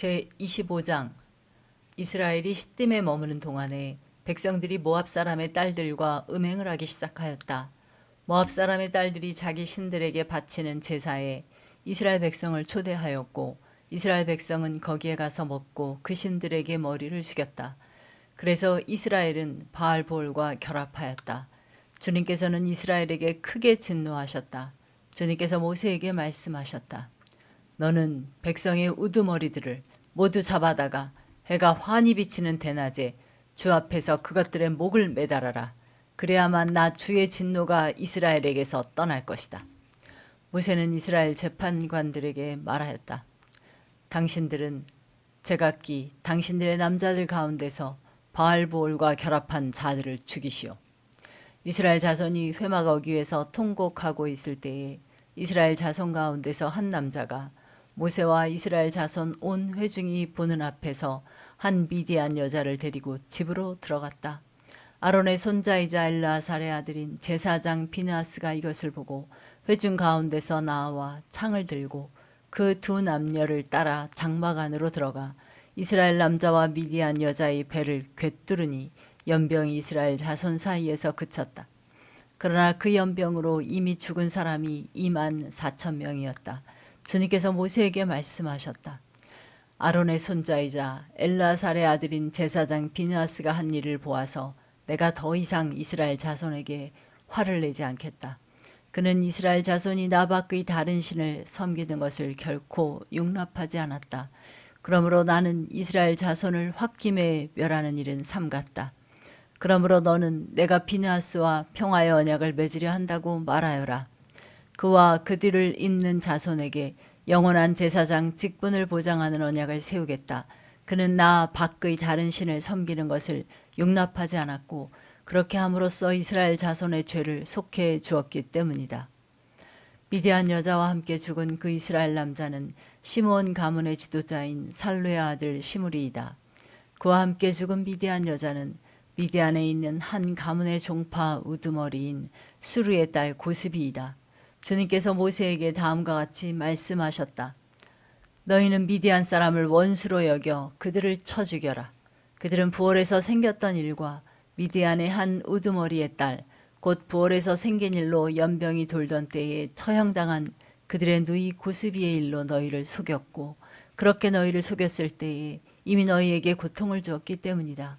제25장 이스라엘이 시딤에 머무는 동안에 백성들이 모압 사람의 딸들과 음행을 하기 시작하였다. 모압 사람의 딸들이 자기 신들에게 바치는 제사에 이스라엘 백성을 초대하였고 이스라엘 백성은 거기에 가서 먹고 그 신들에게 머리를 숙였다. 그래서 이스라엘은 바알볼과 결합하였다. 주님께서는 이스라엘에게 크게 진노하셨다. 주님께서 모세에게 말씀하셨다. 너는 백성의 우두머리들을 모두 잡아다가 해가 환히 비치는 대낮에 주 앞에서 그것들의 목을 매달아라. 그래야만 나 주의 진노가 이스라엘에게서 떠날 것이다. 모세는 이스라엘 재판관들에게 말하였다. 당신들은 제각기 당신들의 남자들 가운데서 바알보올과 결합한 자들을 죽이시오. 이스라엘 자손이 회막 어귀에서 통곡하고 있을 때에 이스라엘 자손 가운데서 한 남자가 모세와 이스라엘 자손 온 회중이 보는 앞에서 한 미디안 여자를 데리고 집으로 들어갔다. 아론의 손자이자 엘르아살의 아들인 제사장 비느하스가 이것을 보고 회중 가운데서 나와 창을 들고 그 두 남녀를 따라 장막 안으로 들어가 이스라엘 남자와 미디안 여자의 배를 꿰뚫으니 연병이 이스라엘 자손 사이에서 그쳤다. 그러나 그 연병으로 이미 죽은 사람이 24,000명이었다. 주님께서 모세에게 말씀하셨다. 아론의 손자이자 엘르아살의 아들인 제사장 비느하스가 한 일을 보아서 내가 더 이상 이스라엘 자손에게 화를 내지 않겠다. 그는 이스라엘 자손이 나 밖의 다른 신을 섬기는 것을 결코 용납하지 않았다. 그러므로 나는 이스라엘 자손을 홧김에 멸하는 일은 삼갔다. 그러므로 너는 내가 비느하스와 평화의 언약을 맺으려 한다고 말하여라. 그와 그 뒤를 잇는 자손에게 영원한 제사장 직분을 보장하는 언약을 세우겠다. 그는 나 밖의 다른 신을 섬기는 것을 용납하지 않았고 그렇게 함으로써 이스라엘 자손의 죄를 속해 주었기 때문이다. 미디안 여자와 함께 죽은 그 이스라엘 남자는 시므온 가문의 지도자인 살루의 아들 시므리이다. 그와 함께 죽은 미디안 여자는 미디안에 있는 한 가문의 종파 우두머리인 수르의 딸 고스비이다. 주님께서 모세에게 다음과 같이 말씀하셨다. 너희는 미디안 사람을 원수로 여겨 그들을 쳐 죽여라. 그들은 부올에서 생겼던 일과 미디안의 한 우두머리의 딸, 곧 부올에서 생긴 일로 연병이 돌던 때에 처형당한 그들의 누이 고스비의 일로 너희를 속였고 그렇게 너희를 속였을 때에 이미 너희에게 고통을 주었기 때문이다.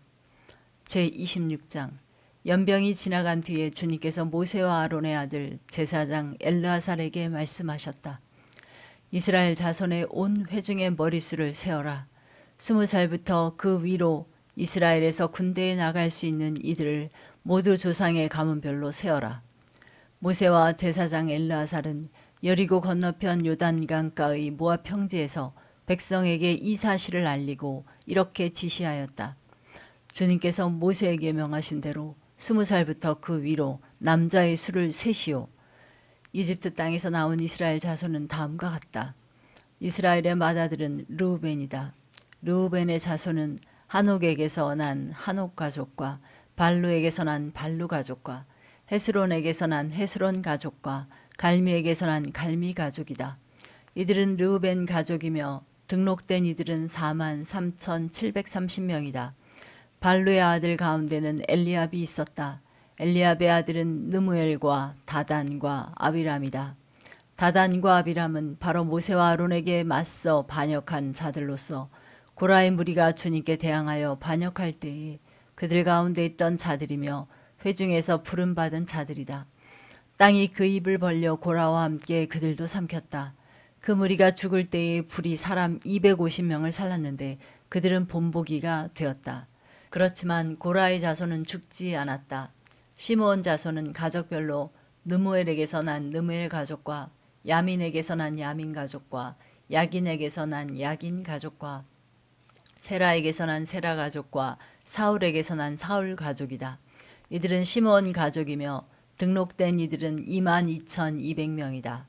제26장 연병이 지나간 뒤에 주님께서 모세와 아론의 아들 제사장 엘르아살에게 말씀하셨다. 이스라엘 자손의 온 회중의 머릿수를 세어라. 20살부터 그 위로 이스라엘에서 군대에 나갈 수 있는 이들을 모두 조상의 가문별로 세어라. 모세와 제사장 엘르아살은 여리고 건너편 요단강가의 모압 평지에서 백성에게 이 사실을 알리고 이렇게 지시하였다. 주님께서 모세에게 명하신 대로 20살부터 그 위로 남자의 수를 세시오. 이집트 땅에서 나온 이스라엘 자손은 다음과 같다. 이스라엘의 맏아들은 르우벤이다. 르우벤의 자손은 한옥에게서 난 한옥 가족과 발루에게서 난 발루 가족과 헤스론에게서 난 헤스론 가족과 갈미에게서 난 갈미 가족이다. 이들은 르우벤 가족이며 등록된 이들은 43,730명이다. 발루의 아들 가운데는 엘리압이 있었다. 엘리압의 아들은 느무엘과 다단과 아비람이다. 다단과 아비람은 바로 모세와 아론에게 맞서 반역한 자들로서 고라의 무리가 주님께 대항하여 반역할 때에 그들 가운데 있던 자들이며 회중에서 부름받은 자들이다. 땅이 그 입을 벌려 고라와 함께 그들도 삼켰다. 그 무리가 죽을 때에 불이 사람 250명을 살랐는데 그들은 본보기가 되었다. 그렇지만 고라의 자손은 죽지 않았다. 시므온 자손은 가족별로 느무엘에게서 난 느무엘 가족과 야민에게서 난 야민 가족과 야긴에게서 난 야긴 가족과 세라에게서 난 세라 가족과 사울에게서 난 사울 가족이다. 이들은 시므온 가족이며 등록된 이들은 22,200명이다.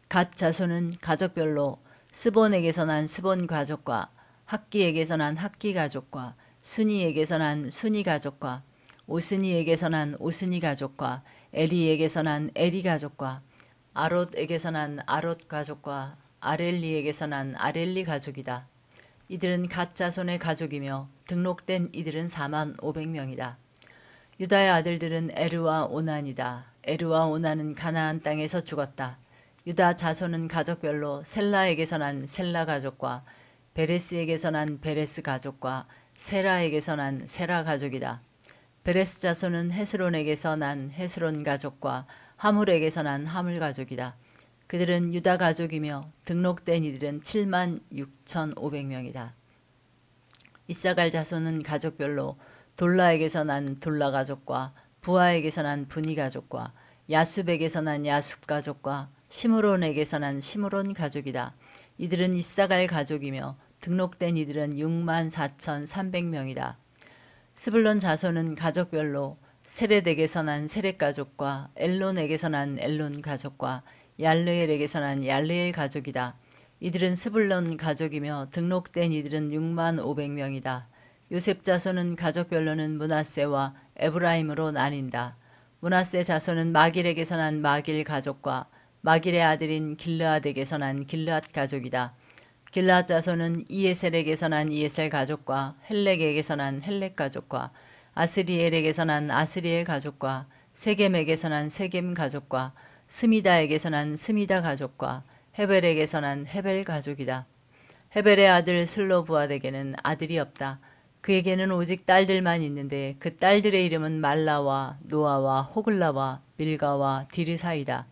갓 자손은 가족별로 스본에게서 난 스본 가족과 학기에게서 난 학기 가족과 순이에게서 난 순이 가족과 오스니에게서 난 오스니 가족과 에리에게서 난 에리 가족과 아롯에게서 난 아롯 가족과 아렐리에게서 난 아렐리 가족이다. 이들은 갓 자손의 가족이며 등록된 이들은 4만 500명이다. 유다의 아들들은 에르와 오난이다. 에르와 오난은 가나안 땅에서 죽었다. 유다 자손은 가족별로 셀라에게서 난 셀라 가족과 베레스에게서 난 베레스 가족과 세라에게서 난 세라 가족이다. 베레스 자손은 헤스론에게서 난 헤스론 가족과 하물에게서 난 하물 가족이다. 그들은 유다 가족이며 등록된 이들은 7만 6,500명이다. 이사갈 자손은 가족별로 돌라에게서 난 돌라 가족과 부하에게서 난 부니 가족과 야숲에게서 난 야숲 가족과 시므론에게서 난 시므론 가족이다. 이들은 이사갈 가족이며 등록된 이들은 6만 4,300명이다. 스불론 자손은 가족별로 세렛에게서 난 세렛 가족과 엘론에게서 난 엘론 가족과 얄르엘에게서 난 얄르엘 가족이다. 이들은 스불론 가족이며 등록된 이들은 6만 500명이다. 요셉 자손은 가족별로는 므낫세와 에브라임으로 나뉜다. 므낫세 자손은 마길에게서 난 마길 가족과 마길의 아들인 길르앗에게서 난 길르앗 가족이다. 길르앗 자손은 이에셀에게서 난 이에셀 가족과 헬렉에게서 난 헬렉 가족과 아스리엘에게서 난 아스리엘 가족과 세겜에게서 난 세겜 가족과 스미다에게서 난 스미다 가족과 헤벨에게서 난 헤벨 가족이다. 헤벨의 아들 슬로부앗에게는 아들이 없다. 그에게는 오직 딸들만 있는데 그 딸들의 이름은 말라와 노아와 호글라와 밀가와 디르사이다.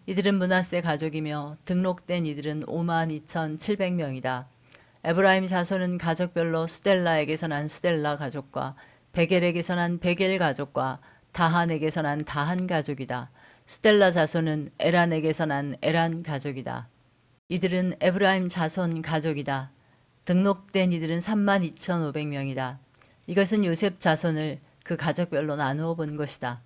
이들은 므낫세 가족이며 등록된 이들은 5만 2,700명이다. 에브라임 자손은 가족별로 수델라에게서 난 수델라 가족과 베겔에게서 난 베겔 가족과 다한에게서 난 다한 가족이다. 수델라 자손은 에란에게서 난 에란 가족이다. 이들은 에브라임 자손 가족이다. 등록된 이들은 3만 2,500명이다. 이것은 요셉 자손을 그 가족별로 나누어 본 것이다.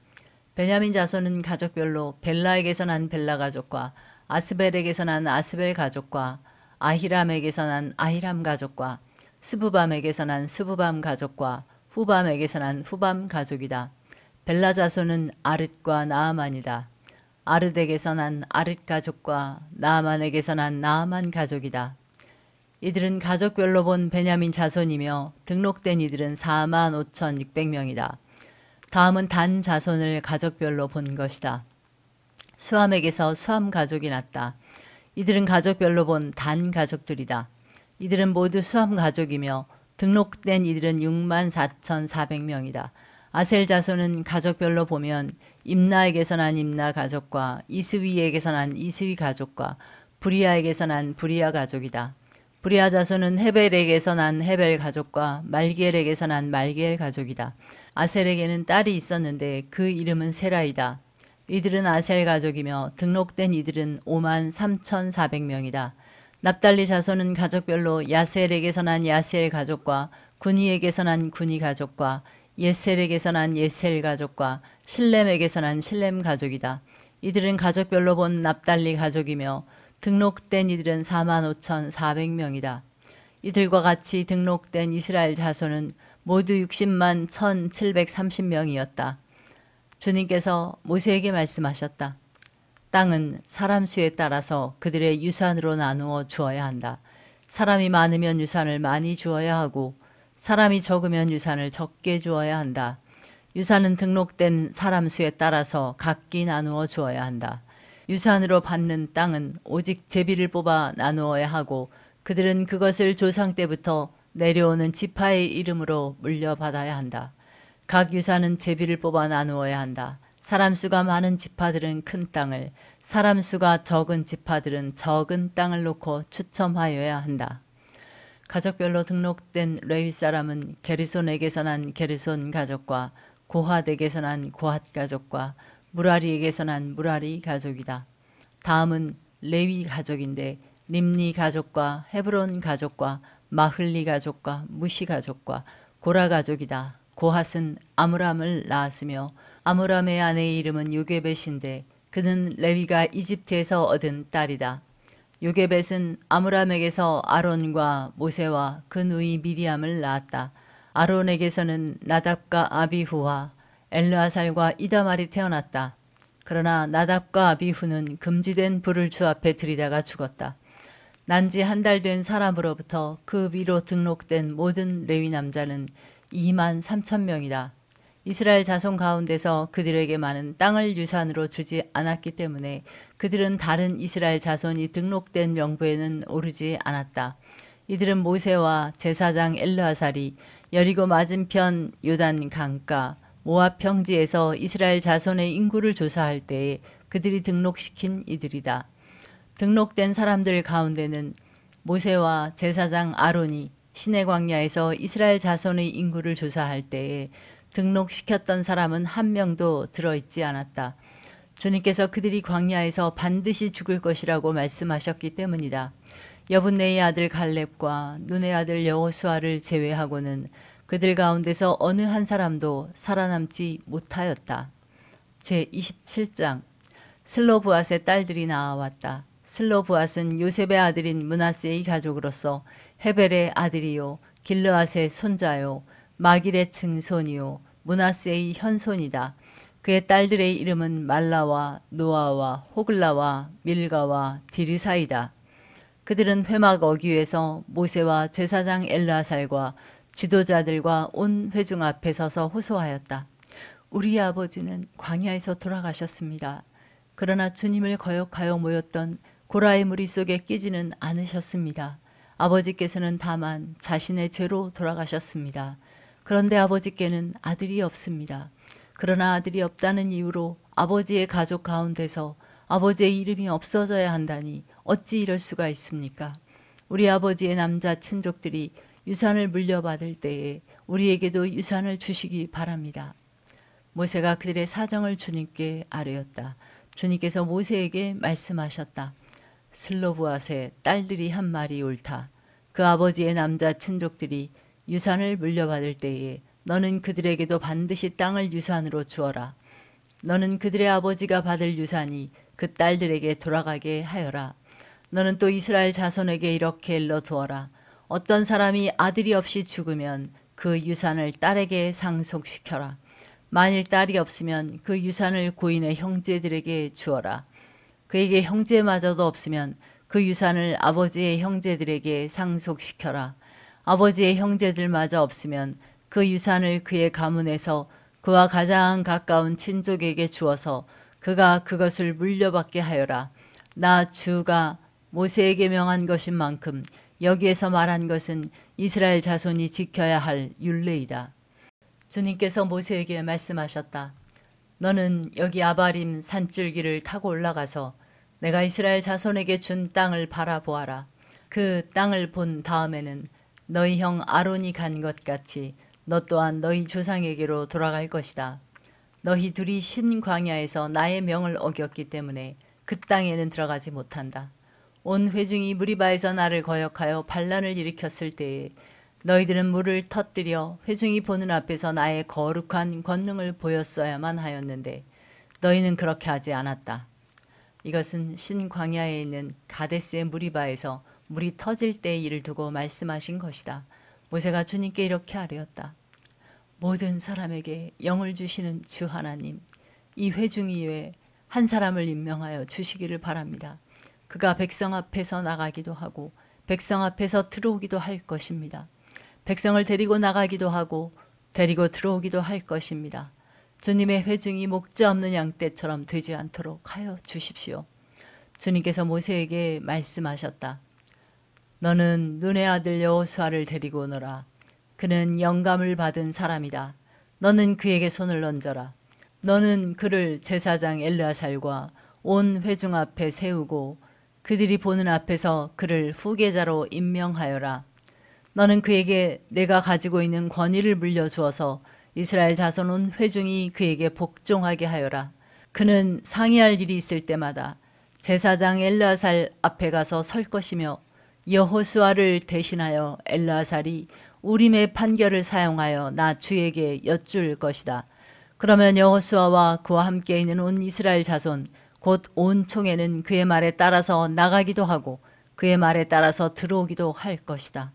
베냐민 자손은 가족별로 벨라에게서 난 벨라 가족과 아스벨에게서 난 아스벨 가족과 아히람에게서 난 아히람 가족과 스부밤에게서 난 스부밤 가족과 후밤에게서 난 후밤 가족이다. 벨라 자손은 아릇과 나아만이다. 아르덱에서 난 아릇 가족과 나아만에게서 난 나아만 가족이다. 이들은 가족별로 본 베냐민 자손이며 등록된 이들은 4만 5,600명이다. 다음은 단 자손을 가족별로 본 것이다. 수함에게서 수함 가족이 났다. 이들은 가족별로 본 단 가족들이다. 이들은 모두 수함 가족이며 등록된 이들은 6만 4,400명이다. 아셀 자손은 가족별로 보면 임나에게서 난 임나 가족과 이스위에게서 난 이스위 가족과 브리아에게서 난 브리아 가족이다. 브리아 자손은 헤벨에게서 난 헤벨 가족과 말기엘에게서 난 말기엘 가족이다. 아셀에게는 딸이 있었는데 그 이름은 세라이다. 이들은 아셀 가족이며 등록된 이들은 5만 3,400명이다. 납달리 자손은 가족별로 야셀에게서 난 야셀 가족과 구니에게서 난 구니 가족과 예셀에게서 난 예셀 가족과 실렘에게서 난 실렘 가족이다. 이들은 가족별로 본 납달리 가족이며 등록된 이들은 4만 5,400명이다. 이들과 같이 등록된 이스라엘 자손은 모두 60만 1,730명이었다. 주님께서 모세에게 말씀하셨다. 땅은 사람 수에 따라서 그들의 유산으로 나누어 주어야 한다. 사람이 많으면 유산을 많이 주어야 하고 사람이 적으면 유산을 적게 주어야 한다. 유산은 등록된 사람 수에 따라서 각기 나누어 주어야 한다. 유산으로 받는 땅은 오직 제비를 뽑아 나누어야 하고 그들은 그것을 조상 때부터 내려오는 지파의 이름으로 물려받아야 한다. 각 유산은 제비를 뽑아 나누어야 한다. 사람 수가 많은 지파들은 큰 땅을, 사람 수가 적은 지파들은 적은 땅을 놓고 추첨하여야 한다. 가족별로 등록된 레위 사람은 게르손에게서 난 게르손 가족과 고핫에게서 난 고핫 가족과 무라리에게서 난 무라리 가족이다. 다음은 레위 가족인데 림니 가족과 헤브론 가족과 마흘리 가족과 무시 가족과 고라 가족이다. 고핫은 아므람을 낳았으며 아므람의 아내의 이름은 요게벳인데 그는 레위가 이집트에서 얻은 딸이다. 요게벳은 아므람에게서 아론과 모세와 그 누이 미리암을 낳았다. 아론에게서는 나답과 아비후와 엘르아살과 이다말이 태어났다. 그러나 나답과 아비후는 금지된 불을 주 앞에 들이다가 죽었다. 난지 한 달 된 사람으로부터 그 위로 등록된 모든 레위 남자는 2만 3천 명이다. 이스라엘 자손 가운데서 그들에게 많은 땅을 유산으로 주지 않았기 때문에 그들은 다른 이스라엘 자손이 등록된 명부에는 오르지 않았다. 이들은 모세와 제사장 엘르아살이 여리고 맞은편 요단 강가 모압 평지에서 이스라엘 자손의 인구를 조사할 때에 그들이 등록시킨 이들이다. 등록된 사람들 가운데는 모세와 제사장 아론이 시내 광야에서 이스라엘 자손의 인구를 조사할 때에 등록시켰던 사람은 한 명도 들어있지 않았다. 주님께서 그들이 광야에서 반드시 죽을 것이라고 말씀하셨기 때문이다. 여분네의 아들 갈렙과 눈의 아들 여호수아를 제외하고는 그들 가운데서 어느 한 사람도 살아남지 못하였다. 제27장 슬로브앗의 딸들이 나아왔다. 슬로브앗은 요셉의 아들인 므낫세의 가족으로서 헤벨의 아들이요 길르앗의 손자요 마길의 증손이요 므낫세의 현손이다. 그의 딸들의 이름은 말라와 노아와 호글라와 밀가와 디르사이다. 그들은 회막 어귀에서 모세와 제사장 엘르아살과 지도자들과 온 회중 앞에 서서 호소하였다. 우리 아버지는 광야에서 돌아가셨습니다. 그러나 주님을 거역하여 모였던 고라의 무리 속에 끼지는 않으셨습니다. 아버지께서는 다만 자신의 죄로 돌아가셨습니다. 그런데 아버지께는 아들이 없습니다. 그러나 아들이 없다는 이유로 아버지의 가족 가운데서 아버지의 이름이 없어져야 한다니 어찌 이럴 수가 있습니까? 우리 아버지의 남자 친족들이 유산을 물려받을 때에 우리에게도 유산을 주시기 바랍니다. 모세가 그들의 사정을 주님께 아뢰었다. 주님께서 모세에게 말씀하셨다. 슬로브앗의 딸들이 한 말이 옳다. 그 아버지의 남자 친족들이 유산을 물려받을 때에 너는 그들에게도 반드시 땅을 유산으로 주어라. 너는 그들의 아버지가 받을 유산이 그 딸들에게 돌아가게 하여라. 너는 또 이스라엘 자손에게 이렇게 일러두어라. 어떤 사람이 아들이 없이 죽으면 그 유산을 딸에게 상속시켜라. 만일 딸이 없으면 그 유산을 고인의 형제들에게 주어라. 그에게 형제마저도 없으면 그 유산을 아버지의 형제들에게 상속시켜라. 아버지의 형제들마저 없으면 그 유산을 그의 가문에서 그와 가장 가까운 친족에게 주어서 그가 그것을 물려받게 하여라. 나 주가 모세에게 명한 것인 만큼 여기에서 말한 것은 이스라엘 자손이 지켜야 할 율례이다. 주님께서 모세에게 말씀하셨다. 너는 여기 아바림 산줄기를 타고 올라가서 내가 이스라엘 자손에게 준 땅을 바라보아라. 그 땅을 본 다음에는 너희 형 아론이 간 것 같이 너 또한 너희 조상에게로 돌아갈 것이다. 너희 둘이 신광야에서 나의 명을 어겼기 때문에 그 땅에는 들어가지 못한다. 온 회중이 무리바에서 나를 거역하여 반란을 일으켰을 때에 너희들은 물을 터뜨려 회중이 보는 앞에서 나의 거룩한 권능을 보였어야만 하였는데 너희는 그렇게 하지 않았다. 이것은 신광야에 있는 가데스의 무리바에서 물이 터질 때의 일을 두고 말씀하신 것이다. 모세가 주님께 이렇게 아뢰었다. 모든 사람에게 영을 주시는 주 하나님, 이 회중 이외에 한 사람을 임명하여 주시기를 바랍니다. 그가 백성 앞에서 나가기도 하고 백성 앞에서 들어오기도 할 것입니다. 백성을 데리고 나가기도 하고 데리고 들어오기도 할 것입니다. 주님의 회중이 목자 없는 양떼처럼 되지 않도록 하여 주십시오. 주님께서 모세에게 말씀하셨다. 너는 눈의 아들 여호수아를 데리고 오너라. 그는 영감을 받은 사람이다. 너는 그에게 손을 얹어라. 너는 그를 제사장 엘르아살과 온 회중 앞에 세우고 그들이 보는 앞에서 그를 후계자로 임명하여라. 너는 그에게 내가 가지고 있는 권위를 물려주어서 이스라엘 자손 온 회중이 그에게 복종하게 하여라. 그는 상의할 일이 있을 때마다 제사장 엘르아살 앞에 가서 설 것이며 여호수아를 대신하여 엘르아살이 우림의 판결을 사용하여 나 주에게 여쭐 것이다. 그러면 여호수아와 그와 함께 있는 온 이스라엘 자손 곧 온 총회는 그의 말에 따라서 나가기도 하고 그의 말에 따라서 들어오기도 할 것이다.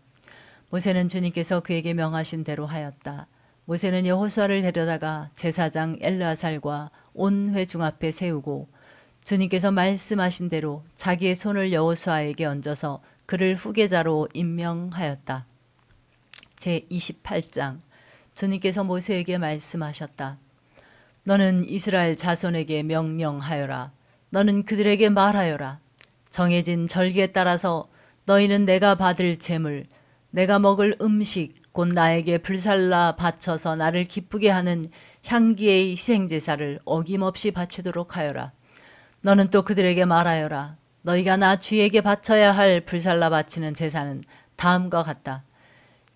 모세는 주님께서 그에게 명하신 대로 하였다. 모세는 여호수아를 데려다가 제사장 엘르아살과 온 회중 앞에 세우고 주님께서 말씀하신 대로 자기의 손을 여호수아에게 얹어서 그를 후계자로 임명하였다. 제28장 주님께서 모세에게 말씀하셨다. 너는 이스라엘 자손에게 명령하여라. 너는 그들에게 말하여라. 정해진 절기에 따라서 너희는 내가 받을 제물, 내가 먹을 음식, 곧 나에게 불살라 바쳐서 나를 기쁘게 하는 향기의 희생제사를 어김없이 바치도록 하여라. 너는 또 그들에게 말하여라. 너희가 나 주에게 바쳐야 할 불살라 바치는 제사는 다음과 같다.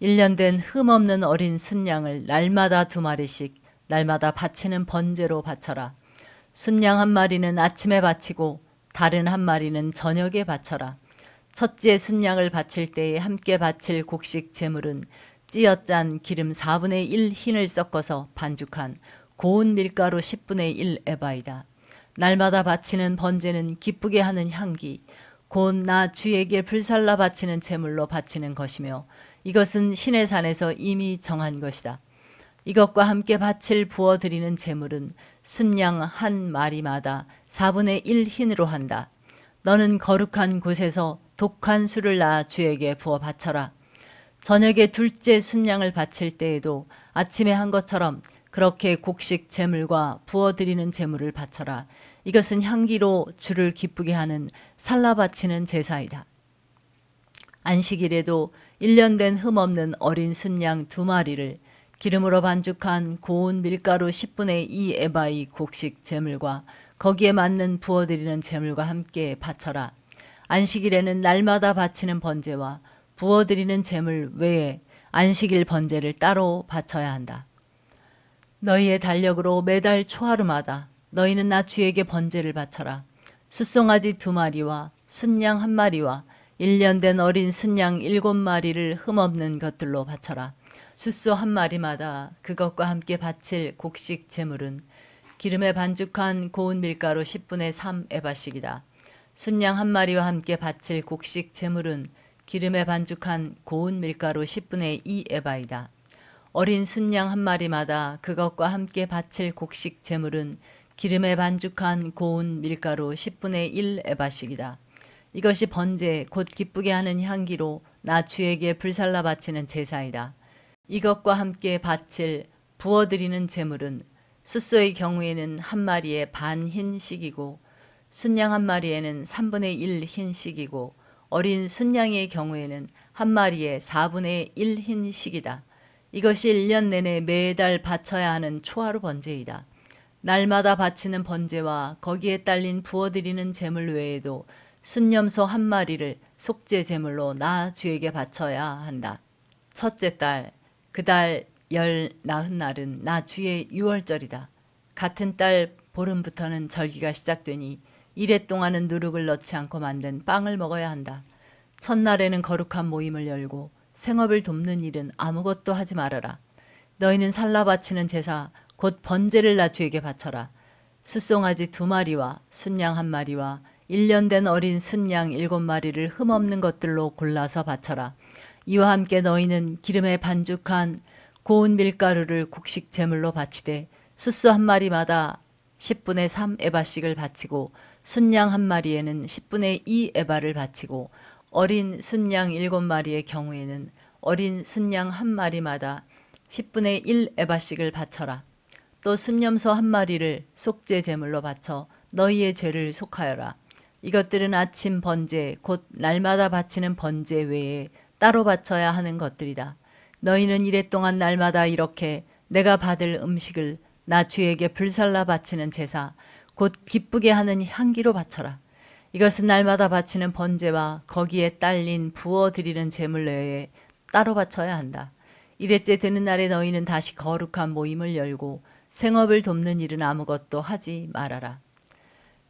1년 된 흠없는 어린 순양을 날마다 2마리씩 날마다 바치는 번제로 바쳐라. 순양 1마리는 아침에 바치고 다른 1마리는 저녁에 바쳐라. 첫째 순양을 바칠 때에 함께 바칠 곡식 제물은 찌어짠 기름 4분의 1 흰을 섞어서 반죽한 고운 밀가루 10분의 1 에바이다. 날마다 바치는 번제는 기쁘게 하는 향기, 곧 나 주에게 불살라 바치는 제물로 바치는 것이며 이것은 신의 산에서 이미 정한 것이다. 이것과 함께 바칠 부어드리는 제물은 순양 1마리마다 4분의 1 흰으로 한다. 너는 거룩한 곳에서 독한 술을 나 주에게 부어 바쳐라. 저녁에 둘째 순양을 바칠 때에도 아침에 한 것처럼 그렇게 곡식 제물과 부어드리는 제물을 바쳐라. 이것은 향기로 주를 기쁘게 하는 살라 바치는 제사이다. 안식일에도 1년 된 흠없는 어린 순양 2마리를 기름으로 반죽한 고운 밀가루 10분의 2 에바의 곡식 제물과 거기에 맞는 부어드리는 제물과 함께 바쳐라. 안식일에는 날마다 바치는 번제와 부어드리는 제물 외에 안식일 번제를 따로 바쳐야 한다. 너희의 달력으로 매달 초하루마다 너희는 나 주에게 번제를 바쳐라. 숫송아지 2마리와 순양 1마리와 1년 된 어린 순양 7마리를 흠없는 것들로 바쳐라. 숫소 1마리마다 그것과 함께 바칠 곡식 제물은 기름에 반죽한 고운 밀가루 10분의 3 에바씩이다. 순양 1마리와 함께 바칠 곡식 제물은 기름에 반죽한 고운 밀가루 10분의 2 에바이다. 어린 순양 1마리마다 그것과 함께 바칠 곡식 제물은 기름에 반죽한 고운 밀가루 10분의 1 에바씩이다. 이것이 번제 곧 기쁘게 하는 향기로 나 주에게 불살라 바치는 제사이다. 이것과 함께 바칠 부어드리는 제물은 숫소의 경우에는 1마리에 반 흰식이고 순양 1마리에는 3분의 1 흰식이고 어린 순양의 경우에는 1마리에 4분의 1 흰식이다. 이것이 1년 내내 매달 바쳐야 하는 초하루 번제이다. 날마다 바치는 번제와 거기에 딸린 부어드리는 제물 외에도 순염소 1마리를 속죄 제물로 나 주에게 바쳐야 한다. 첫째 달, 그 달 열 나흔 날은 나 주의 유월절이다. 같은 달 보름부터는 절기가 시작되니 이래 동안은 누룩을 넣지 않고 만든 빵을 먹어야 한다. 첫날에는 거룩한 모임을 열고 생업을 돕는 일은 아무것도 하지 말아라. 너희는 살라 바치는 제사 곧 번제를 나 주에게 바쳐라. 숫송아지 2마리와 순양 1마리와 1년 된 어린 순양 7마리를 흠없는 것들로 골라서 바쳐라. 이와 함께 너희는 기름에 반죽한 고운 밀가루를 곡식 제물로 바치되 숫소 1마리마다 10분의 3 에바씩을 바치고 순양 1마리에는 10분의 2 에바를 바치고 어린 순양 7마리의 경우에는 어린 순양 1마리마다 10분의 1 에바씩을 바쳐라. 또 순염소 1마리를 속죄 제물로 바쳐 너희의 죄를 속하여라. 이것들은 아침 번제 곧 날마다 바치는 번제 외에 따로 바쳐야 하는 것들이다. 너희는 이래 동안 날마다 이렇게 내가 받을 음식을 나 주에게 불살라 바치는 제사 곧 기쁘게 하는 향기로 바쳐라. 이것은 날마다 바치는 번제와 거기에 딸린 부어드리는 제물 외에 따로 바쳐야 한다. 이래째 되는 날에 너희는 다시 거룩한 모임을 열고 생업을 돕는 일은 아무것도 하지 말아라.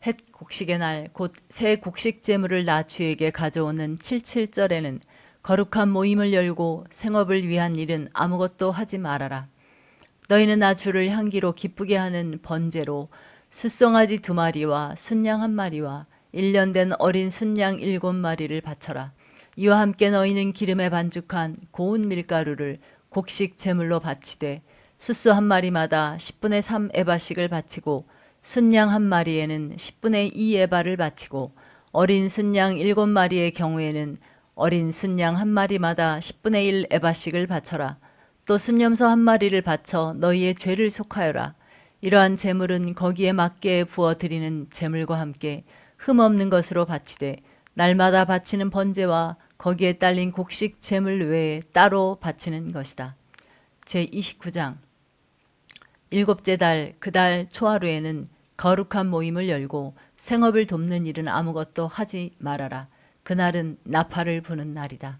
햇 곡식의 날 곧 새 곡식 제물을 나 주에게 가져오는 77절에는 거룩한 모임을 열고 생업을 위한 일은 아무것도 하지 말아라. 너희는 나 주를 향기로 기쁘게 하는 번제로 숫송아지 2마리와 순양 1마리와 1년 된 어린 순양 7마리를 바쳐라. 이와 함께 너희는 기름에 반죽한 고운 밀가루를 곡식 제물로 바치되 숫소 1마리마다 10분의 3 에바씩을 바치고 순양 1마리에는 10분의 2 에바를 바치고 어린 순양 7마리의 경우에는 어린 순양 한 마리마다 10분의 1 에바씩을 바쳐라. 또 순염소 한 마리를 바쳐 너희의 죄를 속하여라. 이러한 제물은 거기에 맞게 부어 드리는 제물과 함께 흠없는 것으로 바치되 날마다 바치는 번제와 거기에 딸린 곡식 제물 외에 따로 바치는 것이다. 제29장 일곱째 달 그 달 초하루에는 거룩한 모임을 열고 생업을 돕는 일은 아무것도 하지 말아라. 그날은 나팔을 부는 날이다.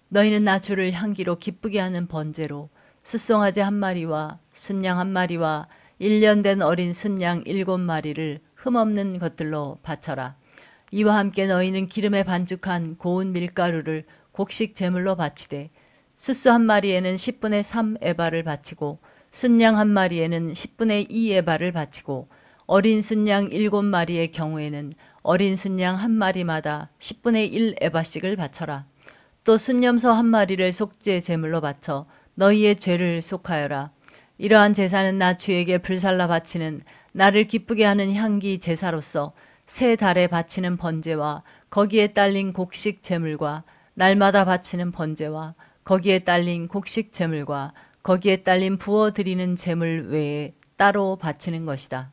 너희는 나 주를 향기로 기쁘게 하는 번제로 숫송아지 한 마리와 순양 한 마리와 1년 된 어린 순양 7마리를 흠없는 것들로 바쳐라. 이와 함께 너희는 기름에 반죽한 고운 밀가루를 곡식 제물로 바치되 숫소 한 마리에는 10분의 3 에바를 바치고 순양 한 마리에는 10분의 2 에바를 바치고 어린 순양 7마리의 경우에는 어린 순양 한 마리마다 10분의 1 에바씩을 바쳐라. 또 순염소 한 마리를 속죄 제물로 바쳐 너희의 죄를 속하여라. 이러한 제사는 나 주에게 불살라 바치는 나를 기쁘게 하는 향기 제사로서 새 달에 바치는 번제와 거기에 딸린 곡식 제물과 날마다 바치는 번제와 거기에 딸린 곡식 제물과 거기에 딸린 부어 드리는 제물 외에 따로 바치는 것이다.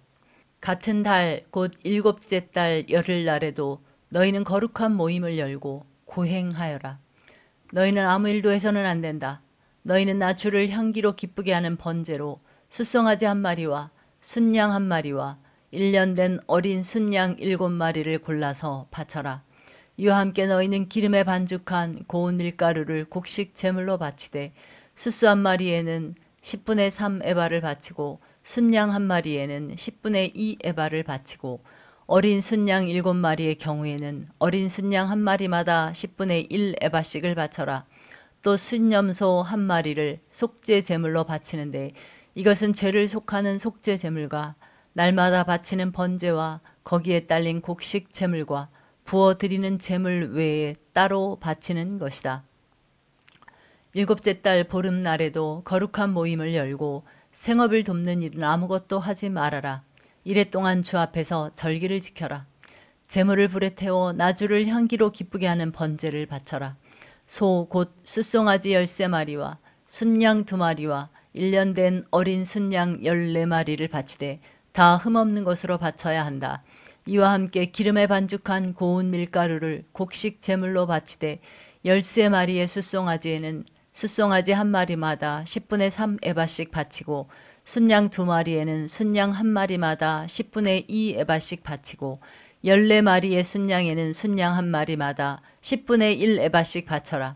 같은 달 곧 일곱째 달 열흘날에도 너희는 거룩한 모임을 열고 고행하여라. 너희는 아무 일도 해서는 안 된다. 너희는 나 주를 향기로 기쁘게 하는 번제로 숫송아지 한 마리와 순양 한 마리와 1년 된 어린 순양 7마리를 골라서 바쳐라. 이와 함께 너희는 기름에 반죽한 고운 밀가루를 곡식 제물로 바치되 숫소 한 마리에는 10분의 3 에바를 바치고 순양 한 마리에는 10분의 2 에바를 바치고 어린 순양 7마리의 경우에는 어린 순양 한 마리마다 10분의 1 에바씩을 바쳐라. 또 순염소 한 마리를 속죄 제물로 바치는데 이것은 죄를 속하는 속죄 제물과 날마다 바치는 번제와 거기에 딸린 곡식 제물과 부어 드리는 제물 외에 따로 바치는 것이다. 일곱째 달 보름날에도 거룩한 모임을 열고 생업을 돕는 일은 아무것도 하지 말아라. 이래 동안 주 앞에서 절기를 지켜라. 제물을 불에 태워 나 주를 향기로 기쁘게 하는 번제를 바쳐라. 소 곧 숫송아지 13마리와 순양 2마리와 1년 된 어린 순양 14마리를 바치되 다 흠없는 것으로 바쳐야 한다. 이와 함께 기름에 반죽한 고운 밀가루를 곡식 제물로 바치되 13마리의 숫송아지에는 숫송아지 한 마리마다 10분의 3 에바씩 바치고 순양 2마리에는 순양 한 마리마다 10분의 2 에바씩 바치고 14마리의 순양에는 순양 한 마리마다 10분의 1 에바씩 바쳐라.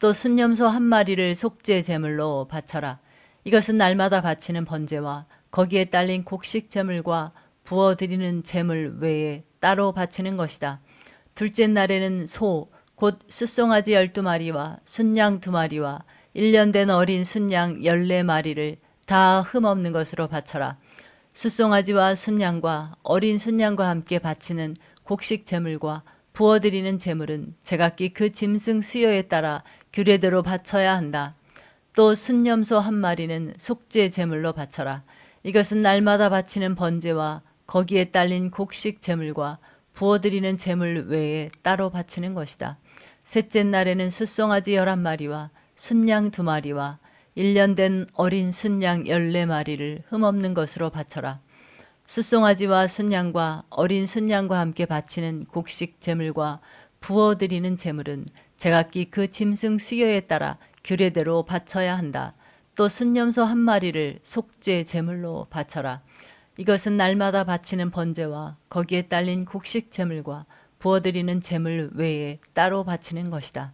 또 순염소 한 마리를 속죄 제물로 바쳐라. 이것은 날마다 바치는 번제와 거기에 딸린 곡식 제물과 부어 드리는 제물 외에 따로 바치는 것이다. 둘째 날에는 소 곧 숫송아지 12마리와 순양 2마리와 1년 된 어린 순양 14마리를 다 흠없는 것으로 바쳐라. 숫송아지와 순양과 어린 순양과 함께 바치는 곡식 제물과 부어드리는 제물은 제각기 그 짐승 수요에 따라 규례대로 바쳐야 한다. 또 순염소 한 마리는 속죄 제물로 바쳐라. 이것은 날마다 바치는 번제와 거기에 딸린 곡식 제물과 부어드리는 제물 외에 따로 바치는 것이다. 셋째 날에는 숫송아지 11마리와 순양 2마리와 1년 된 어린 순양 14마리를 흠없는 것으로 바쳐라. 숫송아지와 순양과 어린 순양과 함께 바치는 곡식 제물과 부어드리는 제물은 제각기 그 짐승 수요에 따라 규례대로 바쳐야 한다. 또 순염소 한 마리를 속죄 제물로 바쳐라. 이것은 날마다 바치는 번제와 거기에 딸린 곡식 제물과 부어드리는 제물 외에 따로 바치는 것이다.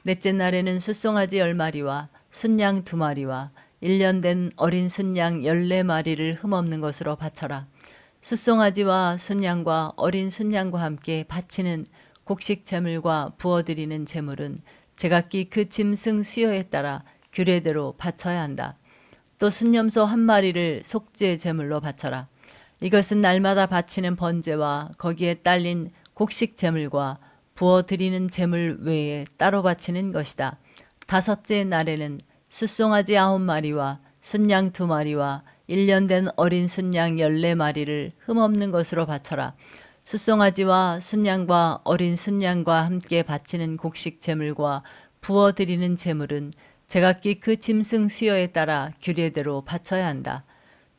넷째 날에는 숫송아지 10마리와 순양 2마리와 1년 된 어린 순양 14마리를 흠없는 것으로 바쳐라. 숫송아지와 순양과 어린 순양과 함께 바치는 곡식 제물과 부어드리는 제물은 제각기 그 짐승 수요에 따라 규례대로 바쳐야 한다. 또 순염소 한 마리를 속죄 제물로 바쳐라. 이것은 날마다 바치는 번제와 거기에 딸린 곡식 제물과 부어드리는 제물 외에 따로 바치는 것이다. 다섯째 날에는 숫송아지 9마리와 순양 2마리와 1년 된 어린 순양 14마리를 흠없는 것으로 바쳐라. 숫송아지와 순양과 어린 순양과 함께 바치는 곡식 제물과 부어드리는 제물은 제각기 그 짐승 수요에 따라 규례대로 바쳐야 한다.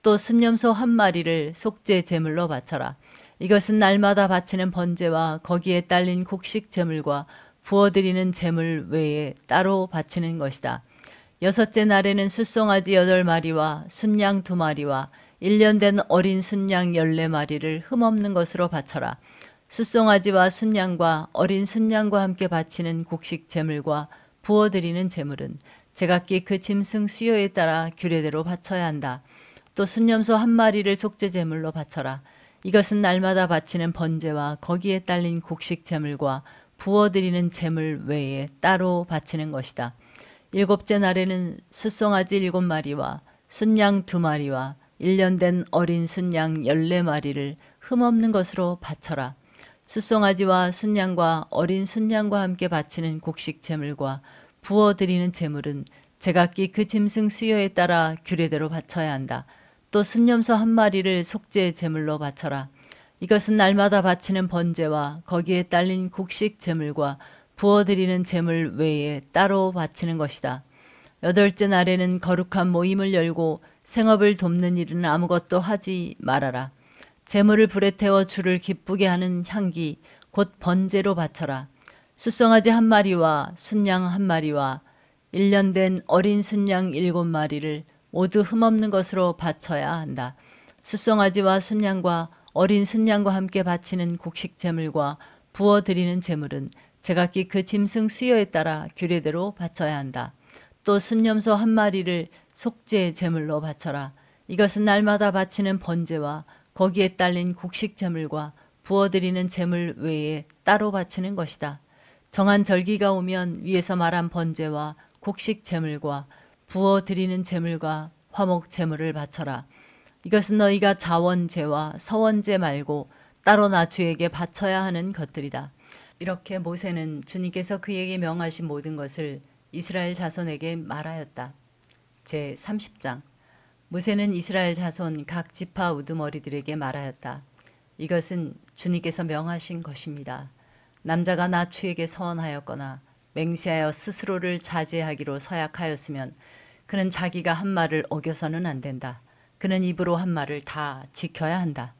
또 순염소 한 마리를 속죄 제물로 바쳐라. 이것은 날마다 바치는 번제와 거기에 딸린 곡식 제물과 부어드리는 제물 외에 따로 바치는 것이다. 여섯째 날에는 숫송아지 8마리와 순양 2마리와 1년 된 어린 순양 14마리를 흠없는 것으로 바쳐라. 숫송아지와 순양과 어린 순양과 함께 바치는 곡식 제물과 부어드리는 제물은 제각기 그 짐승 수요에 따라 규례대로 바쳐야 한다. 또 순염소 한 마리를 속죄 제물로 바쳐라. 이것은 날마다 바치는 번제와 거기에 딸린 곡식 제물과 부어드리는 제물 외에 따로 바치는 것이다. 7째 날에는 숫송아지 7마리와 순양 2마리와 1년 된 어린 순양 14마리를 흠없는 것으로 바쳐라. 숫송아지와 순양과 어린 순양과 함께 바치는 곡식 제물과 부어드리는 제물은 제각기 그 짐승 수요에 따라 규례대로 바쳐야 한다. 또 순염소 한 마리를 속죄 제물로 바쳐라. 이것은 날마다 바치는 번제와 거기에 딸린 곡식 제물과 부어드리는 제물 외에 따로 바치는 것이다. 8째 날에는 거룩한 모임을 열고 생업을 돕는 일은 아무것도 하지 말아라. 제물을 불에 태워 주를 기쁘게 하는 향기 곧 번제로 바쳐라. 숫송아지 1마리와 순양 1마리와 1년 된 어린 순양 7마리를 모두 흠없는 것으로 바쳐야 한다. 숫송아지와 순양과 어린 순양과 함께 바치는 곡식 제물과 부어드리는 제물은 제각기 그 짐승 수요에 따라 규례대로 바쳐야 한다. 또 순염소 1마리를 속죄 제물로 바쳐라. 이것은 날마다 바치는 번제와 거기에 딸린 곡식 제물과 부어드리는 제물 외에 따로 바치는 것이다. 정한 절기가 오면 위에서 말한 번제와 곡식 제물과 부어드리는 제물과 화목 제물을 바쳐라. 이것은 너희가 자원제와 서원제 말고 따로 나 주에게 바쳐야 하는 것들이다. 이렇게 모세는 주님께서 그에게 명하신 모든 것을 이스라엘 자손에게 말하였다. 제30장 모세는 이스라엘 자손 각 지파 우두머리들에게 말하였다. 이것은 주님께서 명하신 것입니다. 남자가 나 주에게 서원하였거나 맹세하여 스스로를 자제하기로 서약하였으면 그는 자기가 한 말을 어겨서는 안 된다. 그는 입으로 한 말을 다 지켜야 한다.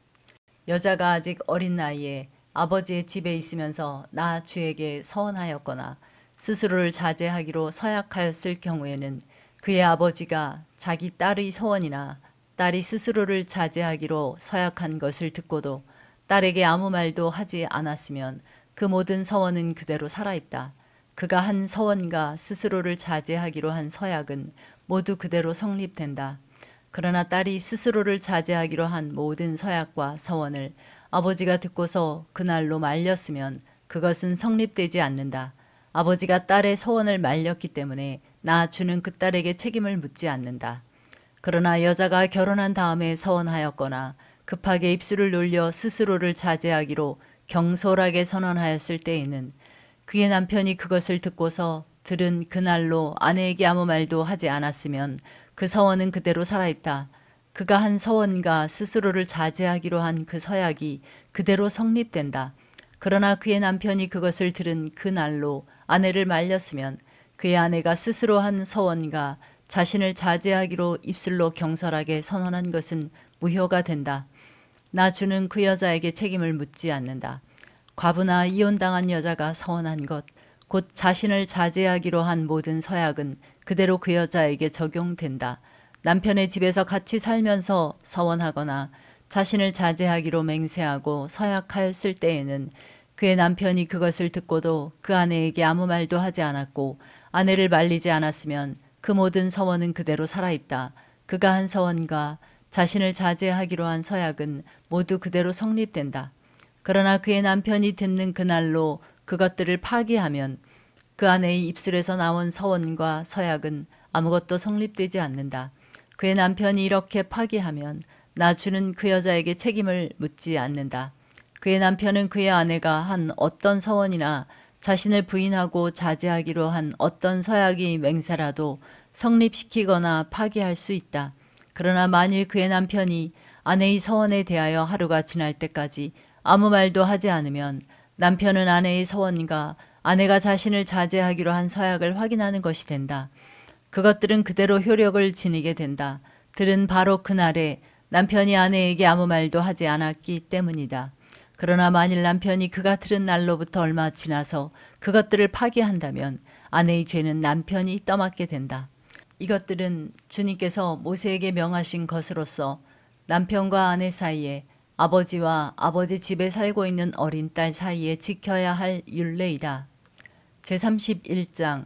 여자가 아직 어린 나이에 아버지의 집에 있으면서 나 주에게 서원하였거나 스스로를 자제하기로 서약하였을 경우에는 그의 아버지가 자기 딸의 서원이나 딸이 스스로를 자제하기로 서약한 것을 듣고도 딸에게 아무 말도 하지 않았으면 그 모든 서원은 그대로 살아있다. 그가 한 서원과 스스로를 자제하기로 한 서약은 모두 그대로 성립된다. 그러나 딸이 스스로를 자제하기로 한 모든 서약과 서원을 아버지가 듣고서 그날로 말렸으면 그것은 성립되지 않는다. 아버지가 딸의 서원을 말렸기 때문에 나 주는 그 딸에게 책임을 묻지 않는다. 그러나 여자가 결혼한 다음에 서원하였거나 급하게 입술을 놀려 스스로를 자제하기로 경솔하게 선언하였을 때에는 그의 남편이 그것을 듣고서 들은 그날로 아내에게 아무 말도 하지 않았으면 그 서원은 그대로 살아있다. 그가 한 서원과 스스로를 자제하기로 한 그 서약이 그대로 성립된다. 그러나 그의 남편이 그것을 들은 그날로 아내를 말렸으면 그의 아내가 스스로 한 서원과 자신을 자제하기로 입술로 경솔하게 선언한 것은 무효가 된다. 나 주는 그 여자에게 책임을 묻지 않는다. 과부나 이혼당한 여자가 서원한 것, 곧 자신을 자제하기로 한 모든 서약은 그대로 그 여자에게 적용된다. 남편의 집에서 같이 살면서 서원하거나 자신을 자제하기로 맹세하고 서약하였을 때에는 그의 남편이 그것을 듣고도 그 아내에게 아무 말도 하지 않았고 아내를 말리지 않았으면 그 모든 서원은 그대로 살아있다. 그가 한 서원과 자신을 자제하기로 한 서약은 모두 그대로 성립된다. 그러나 그의 남편이 듣는 그날로 그것들을 파기하면 그 아내의 입술에서 나온 서원과 서약은 아무것도 성립되지 않는다. 그의 남편이 이렇게 파기하면 나 주는 그 여자에게 책임을 묻지 않는다. 그의 남편은 그의 아내가 한 어떤 서원이나 자신을 부인하고 자제하기로 한 어떤 서약이 맹세라도 성립시키거나 파기할 수 있다. 그러나 만일 그의 남편이 아내의 서원에 대하여 하루가 지날 때까지 아무 말도 하지 않으면 남편은 아내의 서원과 아내가 자신을 자제하기로 한 서약을 확인하는 것이 된다. 그것들은 그대로 효력을 지니게 된다. 들은 바로 그날에 남편이 아내에게 아무 말도 하지 않았기 때문이다. 그러나 만일 남편이 그가 들은 날로부터 얼마 지나서 그것들을 파기한다면 아내의 죄는 남편이 떠맡게 된다. 이것들은 주님께서 모세에게 명하신 것으로서 남편과 아내 사이에 아버지와 아버지 집에 살고 있는 어린 딸 사이에 지켜야 할 율례이다. 제31장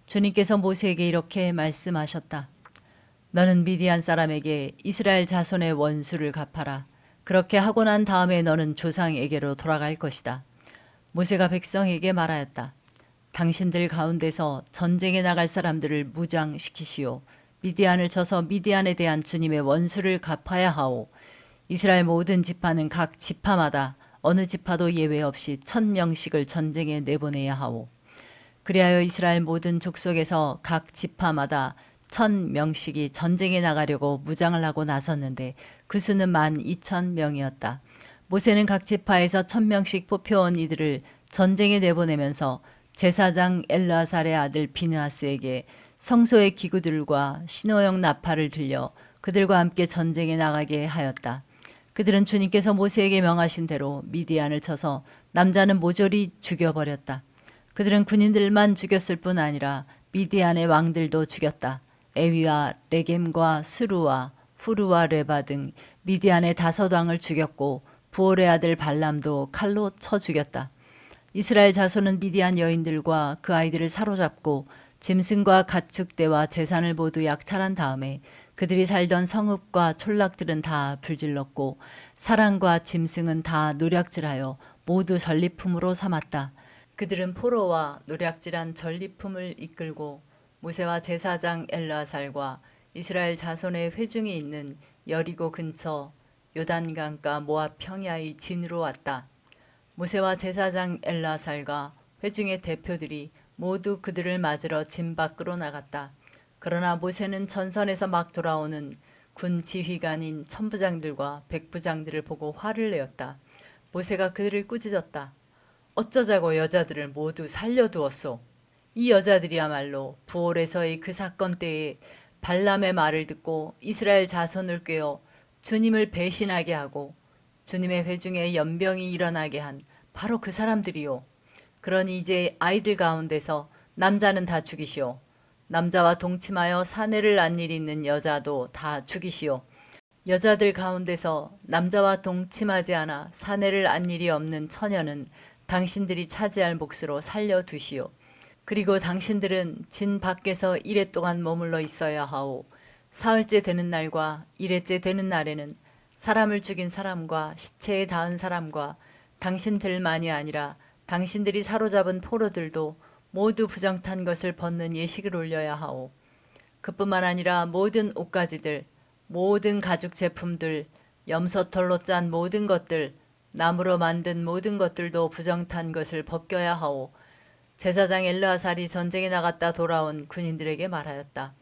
주님께서 모세에게 이렇게 말씀하셨다. 너는 미디안 사람에게 이스라엘 자손의 원수를 갚아라. 그렇게 하고 난 다음에 너는 조상에게로 돌아갈 것이다. 모세가 백성에게 말하였다. 당신들 가운데서 전쟁에 나갈 사람들을 무장시키시오. 미디안을 쳐서 미디안에 대한 주님의 원수를 갚아야 하오. 이스라엘 모든 지파는 각 지파마다 어느 지파도 예외 없이 1000명씩을 전쟁에 내보내야 하오. 그리하여 이스라엘 모든 족속에서 각 지파마다 1000명씩이 전쟁에 나가려고 무장을 하고 나섰는데 그 수는 12,000명이었다. 모세는 각 지파에서 1000명씩 뽑혀온 이들을 전쟁에 내보내면서 제사장 엘르아살의 아들 비느하스에게 성소의 기구들과 신호용 나팔을 들려 그들과 함께 전쟁에 나가게 하였다. 그들은 주님께서 모세에게 명하신 대로 미디안을 쳐서 남자는 모조리 죽여버렸다. 그들은 군인들만 죽였을 뿐 아니라 미디안의 왕들도 죽였다. 에위와 레겜과 스루와 후르와 레바 등 미디안의 5왕을 죽였고 부올의 아들 발람도 칼로 쳐 죽였다. 이스라엘 자손은 미디안 여인들과 그 아이들을 사로잡고 짐승과 가축대와 재산을 모두 약탈한 다음에 그들이 살던 성읍과 촌락들은 다 불질렀고 사람과 짐승은 다 노략질하여 모두 전리품으로 삼았다. 그들은 포로와 노략질한 전리품을 이끌고 모세와 제사장 엘르아살과 이스라엘 자손의 회중이 있는 여리고 근처 요단강가 모압 평야의 진으로 왔다. 모세와 제사장 엘르아살과 회중의 대표들이 모두 그들을 맞으러 진 밖으로 나갔다. 그러나 모세는 전선에서 막 돌아오는 군 지휘관인 천부장들과 백부장들을 보고 화를 내었다. 모세가 그들을 꾸짖었다. 어쩌자고 여자들을 모두 살려두었소. 이 여자들이야말로 부올에서의 그 사건 때에 발람의 말을 듣고 이스라엘 자손을 꾀어 주님을 배신하게 하고 주님의 회중에 연병이 일어나게 한 바로 그 사람들이요. 그러니 이제 아이들 가운데서 남자는 다 죽이시오. 남자와 동침하여 사내를 안 일이 있는 여자도 다 죽이시오. 여자들 가운데서 남자와 동침하지 않아 사내를 안 일이 없는 처녀는 당신들이 차지할 몫으로 살려두시오. 그리고 당신들은 진 밖에서 이레 동안 머물러 있어야 하오. 사흘째 되는 날과 이레째 되는 날에는 사람을 죽인 사람과 시체에 닿은 사람과 당신들만이 아니라 당신들이 사로잡은 포로들도 모두 부정탄 것을 벗는 예식을 올려야 하오. 그뿐만 아니라 모든 옷가지들, 모든 가죽 제품들, 염소털로 짠 모든 것들, 나무로 만든 모든 것들도 부정탄 것을 벗겨야 하오. 제사장 엘르아살이 전쟁에 나갔다 돌아온 군인들에게 말하였다.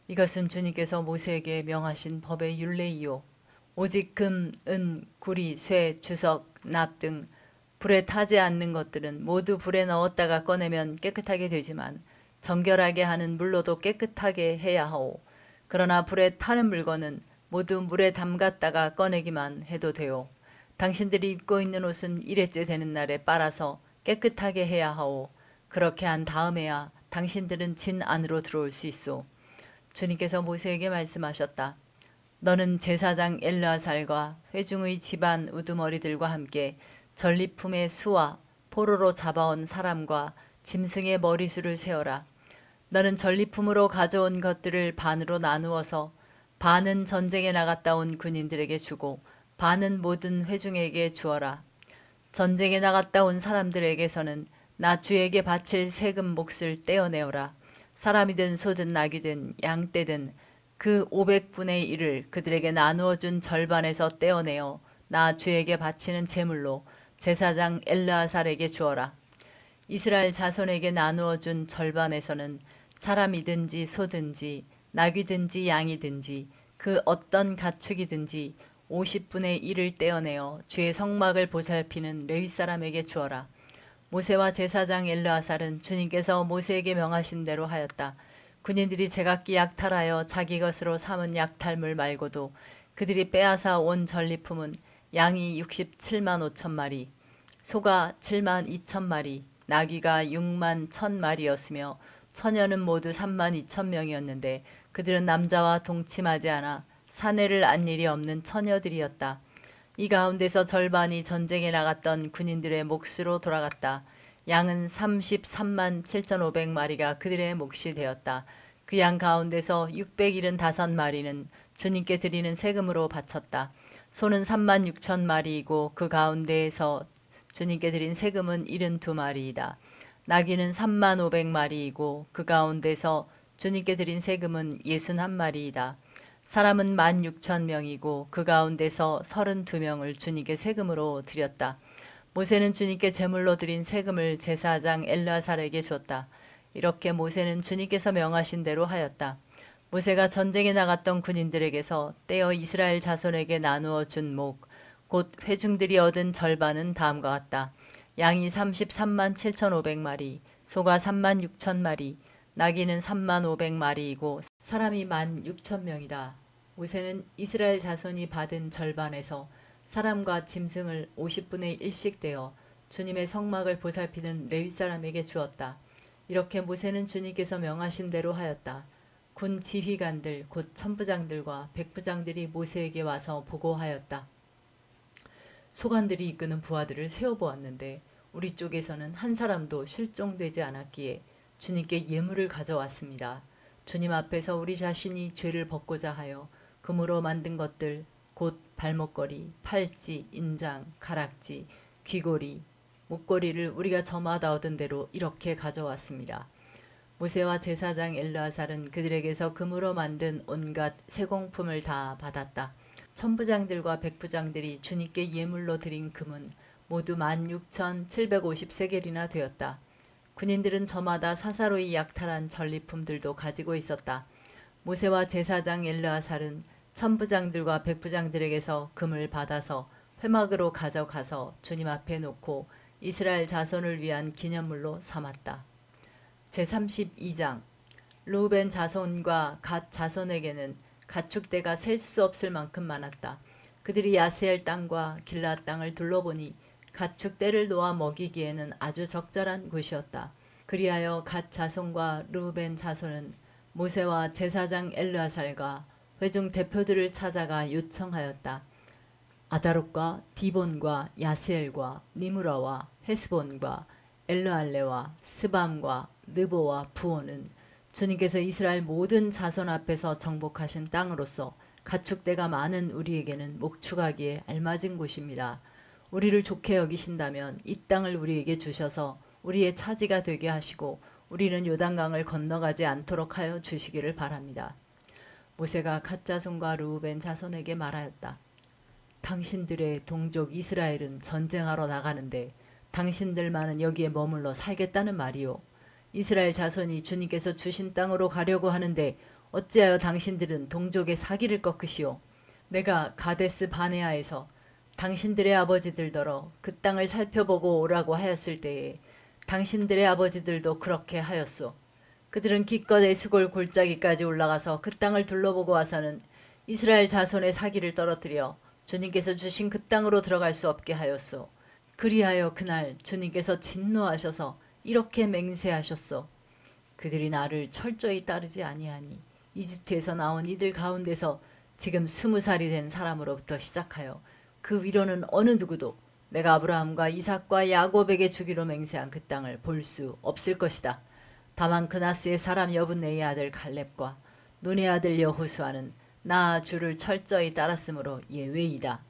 이것은 주님께서 모세에게 명하신 법의 율례이요. 오직 금, 은, 구리, 쇠, 주석, 납 등 불에 타지 않는 것들은 모두 불에 넣었다가 꺼내면 깨끗하게 되지만 정결하게 하는 물로도 깨끗하게 해야 하오. 그러나 불에 타는 물건은 모두 물에 담갔다가 꺼내기만 해도 되오. 당신들이 입고 있는 옷은 일회째 되는 날에 빨아서 깨끗하게 해야 하오. 그렇게 한 다음에야 당신들은 진 안으로 들어올 수 있소. 주님께서 모세에게 말씀하셨다. 너는 제사장 엘르아살과 회중의 집안 우두머리들과 함께 전리품의 수와 포로로 잡아온 사람과 짐승의 머리수를 세어라. 너는 전리품으로 가져온 것들을 반으로 나누어서 반은 전쟁에 나갔다 온 군인들에게 주고 반은 모든 회중에게 주어라. 전쟁에 나갔다 온 사람들에게서는 나 주에게 바칠 세금 몫을 떼어내어라. 사람이든 소든 나귀든 양떼든 그 500분의 1을 그들에게 나누어 준 절반에서 떼어내어 나 주에게 바치는 제물로 제사장 엘르아살에게 주어라. 이스라엘 자손에게 나누어 준 절반에서는 사람이든지 소든지 나귀든지 양이든지 그 어떤 가축이든지 50분의 1을 떼어내어 주의 성막을 보살피는 레위 사람에게 주어라. 모세와 제사장 엘르아살은 주님께서 모세에게 명하신 대로 하였다. 군인들이 제각기 약탈하여 자기 것으로 삼은 약탈물 말고도 그들이 빼앗아 온 전리품은 양이 67만 5천 마리, 소가 7만 2천 마리, 나귀가 6만 1천 마리였으며 처녀는 모두 3만 2천 명이었는데 그들은 남자와 동침하지 않아 사내를 안 일이 없는 처녀들이었다. 이 가운데서 절반이 전쟁에 나갔던 군인들의 몫으로 돌아갔다. 양은 33만 7,500마리가 그들의 몫이 되었다. 그 양 가운데서 675마리는 주님께 드리는 세금으로 바쳤다. 소는 3만 6천 마리이고 그 가운데에서 주님께 드린 세금은 72마리이다. 나귀는 3만 500마리이고 그 가운데서 주님께 드린 세금은 61마리이다. 사람은 16,000명이고 그 가운데서 32명을 주님께 세금으로 드렸다. 모세는 주님께 제물로 드린 세금을 제사장 엘르아살에게 줬다. 이렇게 모세는 주님께서 명하신 대로 하였다. 모세가 전쟁에 나갔던 군인들에게서 떼어 이스라엘 자손에게 나누어 준 목, 곧 회중들이 얻은 절반은 다음과 같다. 양이 33만 7,500마리, 소가 3만 6천 마리, 나귀는 3만 500마리이고 사람이 1만 6천 명이다. 모세는 이스라엘 자손이 받은 절반에서 사람과 짐승을 50분의 1씩 떼어 주님의 성막을 보살피는 레위 사람에게 주었다. 이렇게 모세는 주님께서 명하신 대로 하였다. 군 지휘관들 곧 천부장들과 백부장들이 모세에게 와서 보고하였다. 소관들이 이끄는 부하들을 세워보았는데 우리 쪽에서는 한 사람도 실종되지 않았기에 주님께 예물을 가져왔습니다. 주님 앞에서 우리 자신이 죄를 벗고자 하여 금으로 만든 것들 곧 발목걸이, 팔찌, 인장, 가락지, 귀고리, 목걸이를 우리가 저마다 얻은 대로 이렇게 가져왔습니다. 모세와 제사장 엘르아살은 그들에게서 금으로 만든 온갖 세공품을 다 받았다. 천부장들과 백부장들이 주님께 예물로 드린 금은 모두 16,750세겔이나 되었다. 군인들은 저마다 사사로이 약탈한 전리품들도 가지고 있었다. 모세와 제사장 엘르아살은 천부장들과 백부장들에게서 금을 받아서 회막으로 가져가서 주님 앞에 놓고 이스라엘 자손을 위한 기념물로 삼았다. 제32장 르우벤 자손과 갓 자손에게는 가축대가 셀 수 없을 만큼 많았다. 그들이 야세엘 땅과 길앗 땅을 둘러보니 가축대를 놓아 먹이기에는 아주 적절한 곳이었다. 그리하여 갓 자손과 르우벤 자손은 모세와 제사장 엘르아살과 회중 대표들을 찾아가 요청하였다. 아다롯과 디본과 야스엘과 니무라와 헤스본과 엘르알레와 스밤과 느보와 부온은 주님께서 이스라엘 모든 자손 앞에서 정복하신 땅으로서 가축대가 많은 우리에게는 목축하기에 알맞은 곳입니다. 우리를 좋게 여기신다면 이 땅을 우리에게 주셔서 우리의 차지가 되게 하시고 우리는 요단강을 건너가지 않도록 하여 주시기를 바랍니다. 모세가 갓 자손과 르우벤 자손에게 말하였다. 당신들의 동족 이스라엘은 전쟁하러 나가는데 당신들만은 여기에 머물러 살겠다는 말이요. 이스라엘 자손이 주님께서 주신 땅으로 가려고 하는데 어찌하여 당신들은 동족의 사기를 꺾으시오. 내가 가데스 바네아에서 당신들의 아버지들더러 그 땅을 살펴보고 오라고 하였을 때에 당신들의 아버지들도 그렇게 하였소. 그들은 기껏 에스골 골짜기까지 올라가서 그 땅을 둘러보고 와서는 이스라엘 자손의 사기를 떨어뜨려 주님께서 주신 그 땅으로 들어갈 수 없게 하였소. 그리하여 그날 주님께서 진노하셔서 이렇게 맹세하셨소. 그들이 나를 철저히 따르지 아니하니 이집트에서 나온 이들 가운데서 지금 20살이 된 사람으로부터 시작하여 그 위로는 어느 누구도 내가 아브라함과 이삭과 야곱에게 주기로 맹세한 그 땅을 볼 수 없을 것이다. 다만 그나스의 사람 여분네의 아들 갈렙과 눈의 아들 여호수아는 나 주를 철저히 따랐으므로 예외이다.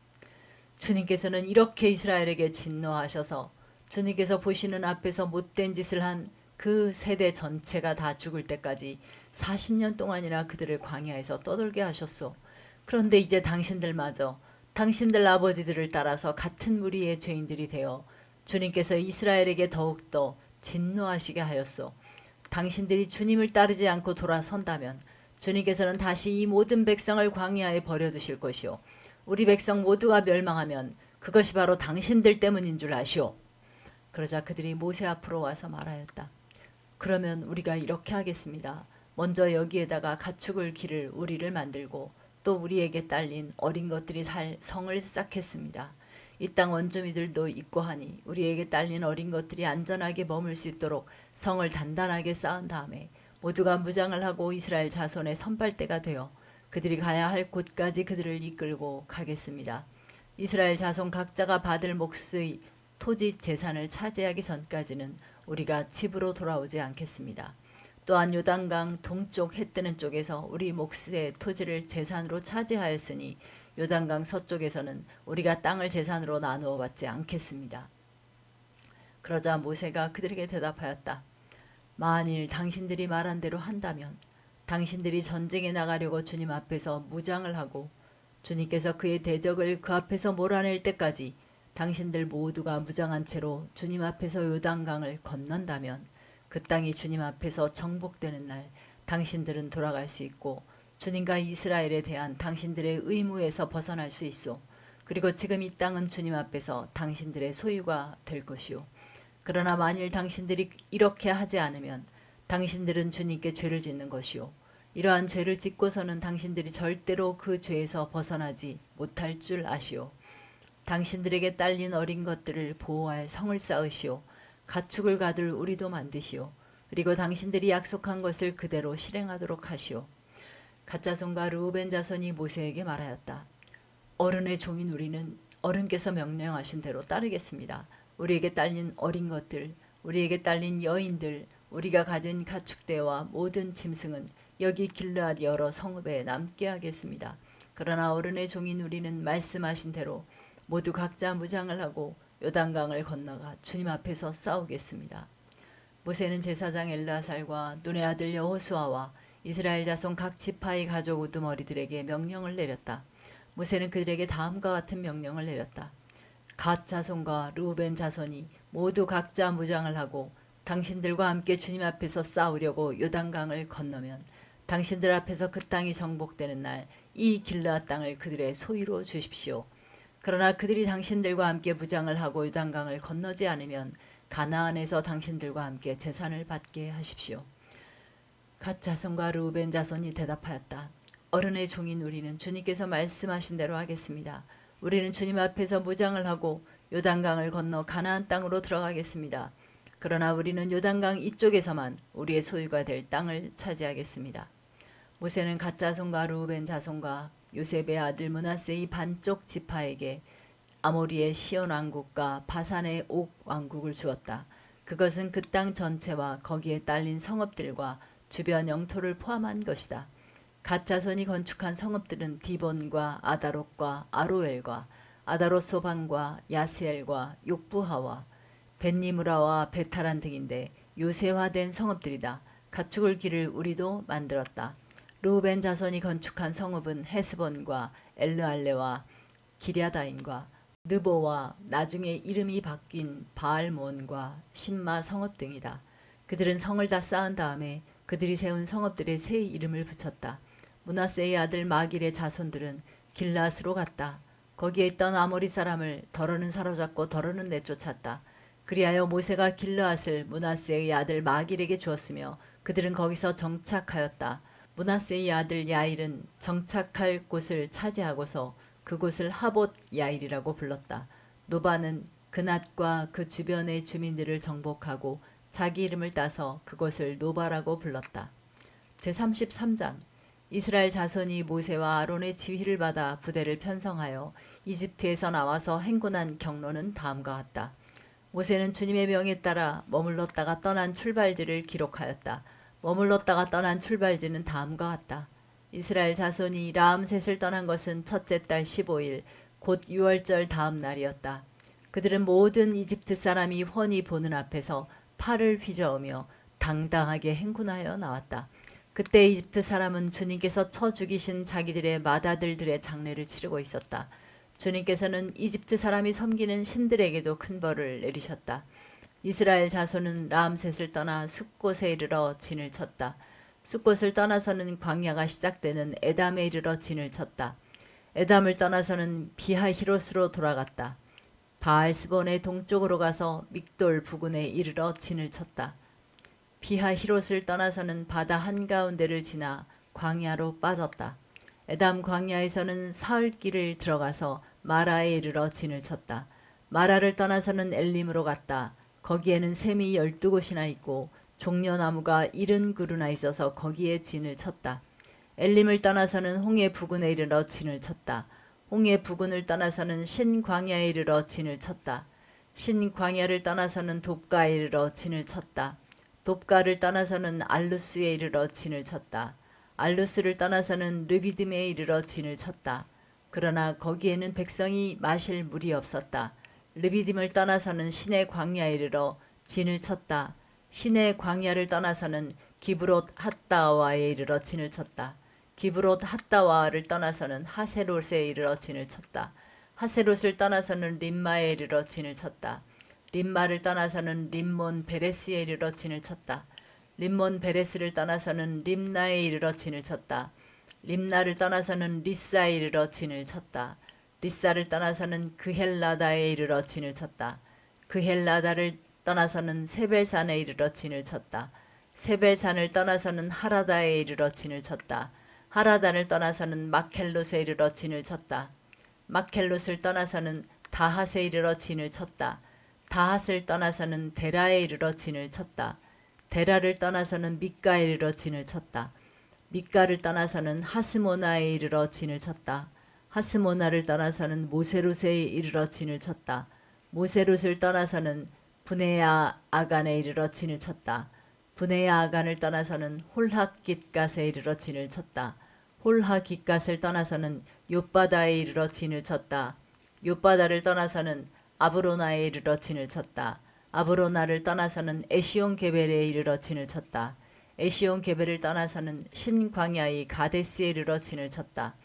주님께서는 이렇게 이스라엘에게 진노하셔서 주님께서 보시는 앞에서 못된 짓을 한 그 세대 전체가 다 죽을 때까지 40년 동안이나 그들을 광야에서 떠돌게 하셨소. 그런데 이제 당신들마저 당신들 아버지들을 따라서 같은 무리의 죄인들이 되어 주님께서 이스라엘에게 더욱더 진노하시게 하였소. 당신들이 주님을 따르지 않고 돌아선다면 주님께서는 다시 이 모든 백성을 광야에 버려두실 것이요. 우리 백성 모두가 멸망하면 그것이 바로 당신들 때문인 줄 아시오. 그러자 그들이 모세 앞으로 와서 말하였다. 그러면 우리가 이렇게 하겠습니다. 먼저 여기에다가 가축을 기를 우리를 만들고 또 우리에게 딸린 어린 것들이 살 성을 쌓겠습니다. 이 땅 원주민들도 있고 하니 우리에게 딸린 어린 것들이 안전하게 머물 수 있도록 성을 단단하게 쌓은 다음에 모두가 무장을 하고 이스라엘 자손의 선발대가 되어 그들이 가야 할 곳까지 그들을 이끌고 가겠습니다. 이스라엘 자손 각자가 받을 몫의 토지 재산을 차지하기 전까지는 우리가 집으로 돌아오지 않겠습니다. 또한 요단강 동쪽 해 뜨는 쪽에서 우리 몫의 토지를 재산으로 차지하였으니 요단강 서쪽에서는 우리가 땅을 재산으로 나누어 받지 않겠습니다. 그러자 모세가 그들에게 대답하였다. 만일 당신들이 말한 대로 한다면 당신들이 전쟁에 나가려고 주님 앞에서 무장을 하고 주님께서 그의 대적을 그 앞에서 몰아낼 때까지 당신들 모두가 무장한 채로 주님 앞에서 요단강을 건넌다면 그 땅이 주님 앞에서 정복되는 날 당신들은 돌아갈 수 있고 주님과 이스라엘에 대한 당신들의 의무에서 벗어날 수 있소. 그리고 지금 이 땅은 주님 앞에서 당신들의 소유가 될 것이오. 그러나 만일 당신들이 이렇게 하지 않으면 당신들은 주님께 죄를 짓는 것이오. 이러한 죄를 짓고서는 당신들이 절대로 그 죄에서 벗어나지 못할 줄 아시오. 당신들에게 딸린 어린 것들을 보호할 성을 쌓으시오. 가축을 가둘 우리도 만드시오. 그리고 당신들이 약속한 것을 그대로 실행하도록 하시오. 갓 자손과 르우벤 자손이 모세에게 말하였다. 어른의 종인 우리는 어른께서 명령하신 대로 따르겠습니다. 우리에게 딸린 어린 것들, 우리에게 딸린 여인들, 우리가 가진 가축대와 모든 짐승은 여기 길르앗 여러 성읍에 남게 하겠습니다. 그러나 어른의 종인 우리는 말씀하신 대로 모두 각자 무장을 하고 요단강을 건너가 주님 앞에서 싸우겠습니다. 모세는 제사장 엘르아살과 눈의 아들 여호수아와 이스라엘 자손 각 지파의 가족 우두머리들에게 명령을 내렸다. 모세는 그들에게 다음과 같은 명령을 내렸다. 갓 자손과 르우벤 자손이 모두 각자 무장을 하고 당신들과 함께 주님 앞에서 싸우려고 요단강을 건너면 당신들 앞에서 그 땅이 정복되는 날 이 길르앗 땅을 그들의 소유로 주십시오. 그러나 그들이 당신들과 함께 무장을 하고 요단강을 건너지 않으면 가나안에서 당신들과 함께 재산을 받게 하십시오. 갓 자손과 르우벤 자손이 대답하였다. 어른의 종인 우리는 주님께서 말씀하신 대로 하겠습니다. 우리는 주님 앞에서 무장을 하고 요단강을 건너 가나안 땅으로 들어가겠습니다. 그러나 우리는 요단강 이쪽에서만 우리의 소유가 될 땅을 차지하겠습니다. 모세는 갓 자손과 르우벤 자손과 요셉의 아들 므낫세의 반쪽 지파에게 아모리의 시온 왕국과 바산의 옥 왕국을 주었다. 그것은 그 땅 전체와 거기에 딸린 성읍들과 주변 영토를 포함한 것이다. 갓 자손이 건축한 성읍들은 디본과 아다롯과 아로엘과 아다롯 소반과 야스엘과 욕부하와 벳니무라와 베타란 등인데 요새화된 성읍들이다. 가축을 기를 우리도 만들었다. 르우벤 자손이 건축한 성읍은 헤스본과 엘르알레와 기랴다임과 느보와 나중에 이름이 바뀐 바알몬과 신마 성읍 등이다. 그들은 성을 다 쌓은 다음에 그들이 세운 성읍들의 새 이름을 붙였다. 므낫세의 아들 마길의 자손들은 길앗으로 갔다. 거기에 있던 아모리 사람을 더러는 사로잡고 더러는 내쫓았다. 그리하여 모세가 길르앗을 므낫세의 아들 마길에게 주었으며 그들은 거기서 정착하였다. 므낫세의 아들 야일은 정착할 곳을 차지하고서 그곳을 하봇 야일이라고 불렀다. 노바는 그낫과 그 주변의 주민들을 정복하고 자기 이름을 따서 그곳을 노바라고 불렀다. 제33장 이스라엘 자손이 모세와 아론의 지휘를 받아 부대를 편성하여 이집트에서 나와서 행군한 경로는 다음과 같다. 모세는 주님의 명에 따라 머물렀다가 떠난 출발지를 기록하였다. 머물렀다가 떠난 출발지는 다음과 같다. 이스라엘 자손이 라암셋을 떠난 것은 첫째 달 15일 곧 6월절 다음 날이었다. 그들은 모든 이집트 사람이 훤히 보는 앞에서 팔을 휘저으며 당당하게 행군하여 나왔다. 그때 이집트 사람은 주님께서 쳐 죽이신 자기들의 맏아들들의 장례를 치르고 있었다. 주님께서는 이집트 사람이 섬기는 신들에게도 큰 벌을 내리셨다. 이스라엘 자손은 라암셋을 떠나 숫곳에 이르러 진을 쳤다. 숫곳을 떠나서는 광야가 시작되는 에담에 이르러 진을 쳤다. 에담을 떠나서는 비하히롯으로 돌아갔다. 바알스본의 동쪽으로 가서 믹돌 부근에 이르러 진을 쳤다. 비하히롯을 떠나서는 바다 한가운데를 지나 광야로 빠졌다. 에담 광야에서는 사흘길을 들어가서 마라에 이르러 진을 쳤다. 마라를 떠나서는 엘림으로 갔다. 거기에는 샘이 12곳이나 있고 종려나무가 70그루나 있어서 거기에 진을 쳤다. 엘림을 떠나서는 홍해 부근에 이르러 진을 쳤다. 홍해 부근을 떠나서는 신광야에 이르러 진을 쳤다. 신광야를 떠나서는 돕가에 이르러 진을 쳤다. 돕가를 떠나서는 알루스에 이르러 진을 쳤다. 알루스를 떠나서는 르비딤에 이르러 진을 쳤다. 그러나 거기에는 백성이 마실 물이 없었다. 르비딤을 떠나서는 신의 광야에 이르러 진을 쳤다. 신의 광야를 떠나서는 기브롯 핫다와에 이르러 진을 쳤다. 기브롯 핫다와를 떠나서는 하세롯에 이르러 진을 쳤다. 하세롯을 떠나서는 림마에 이르러 진을 쳤다. 림마를 떠나서는 림몬 베레스에 이르러 진을 쳤다. 림몬 베레스를 떠나서는 림나에 이르러 진을 쳤다. 림나를 떠나서는 리사에 이르러 진을 쳤다. 리사를 떠나서는 그헬라다에 이르러 진을 쳤다. 그헬라다를 떠나서는 세벨산에 이르러 진을 쳤다. 세벨산을 떠나서는 하라다에 이르러 진을 쳤다. 하라다를 떠나서는 마켈롯에 이르러 진을 쳤다. 마켈롯을 떠나서는 다핫에 이르러 진을 쳤다. 다핫을 떠나서는 데라에 이르러 진을 쳤다. 데라를 떠나서는 미가에 이르러 진을 쳤다. 미가를 떠나서는 하스모나에 이르러 진을 쳤다. 하스모나를 떠나서는 모세롯에 이르러 진을 쳤다. 모세롯을 떠나서는 부네야 아간에 이르러 진을 쳤다. 부네야 아간을 떠나서는 홀하깃갓에 이르러 진을 쳤다. 홀하깃갓을 떠나서는 욥바다에 이르러 진을 쳤다. 욥바다를 떠나서는 아브로나에 이르러 진을 쳤다. 아브로나를 떠나서는 에시온 게벨에 이르러 진을 쳤다. 에시온 게벨을 떠나서는 신광야의 가데스에 이르러 진을 쳤다.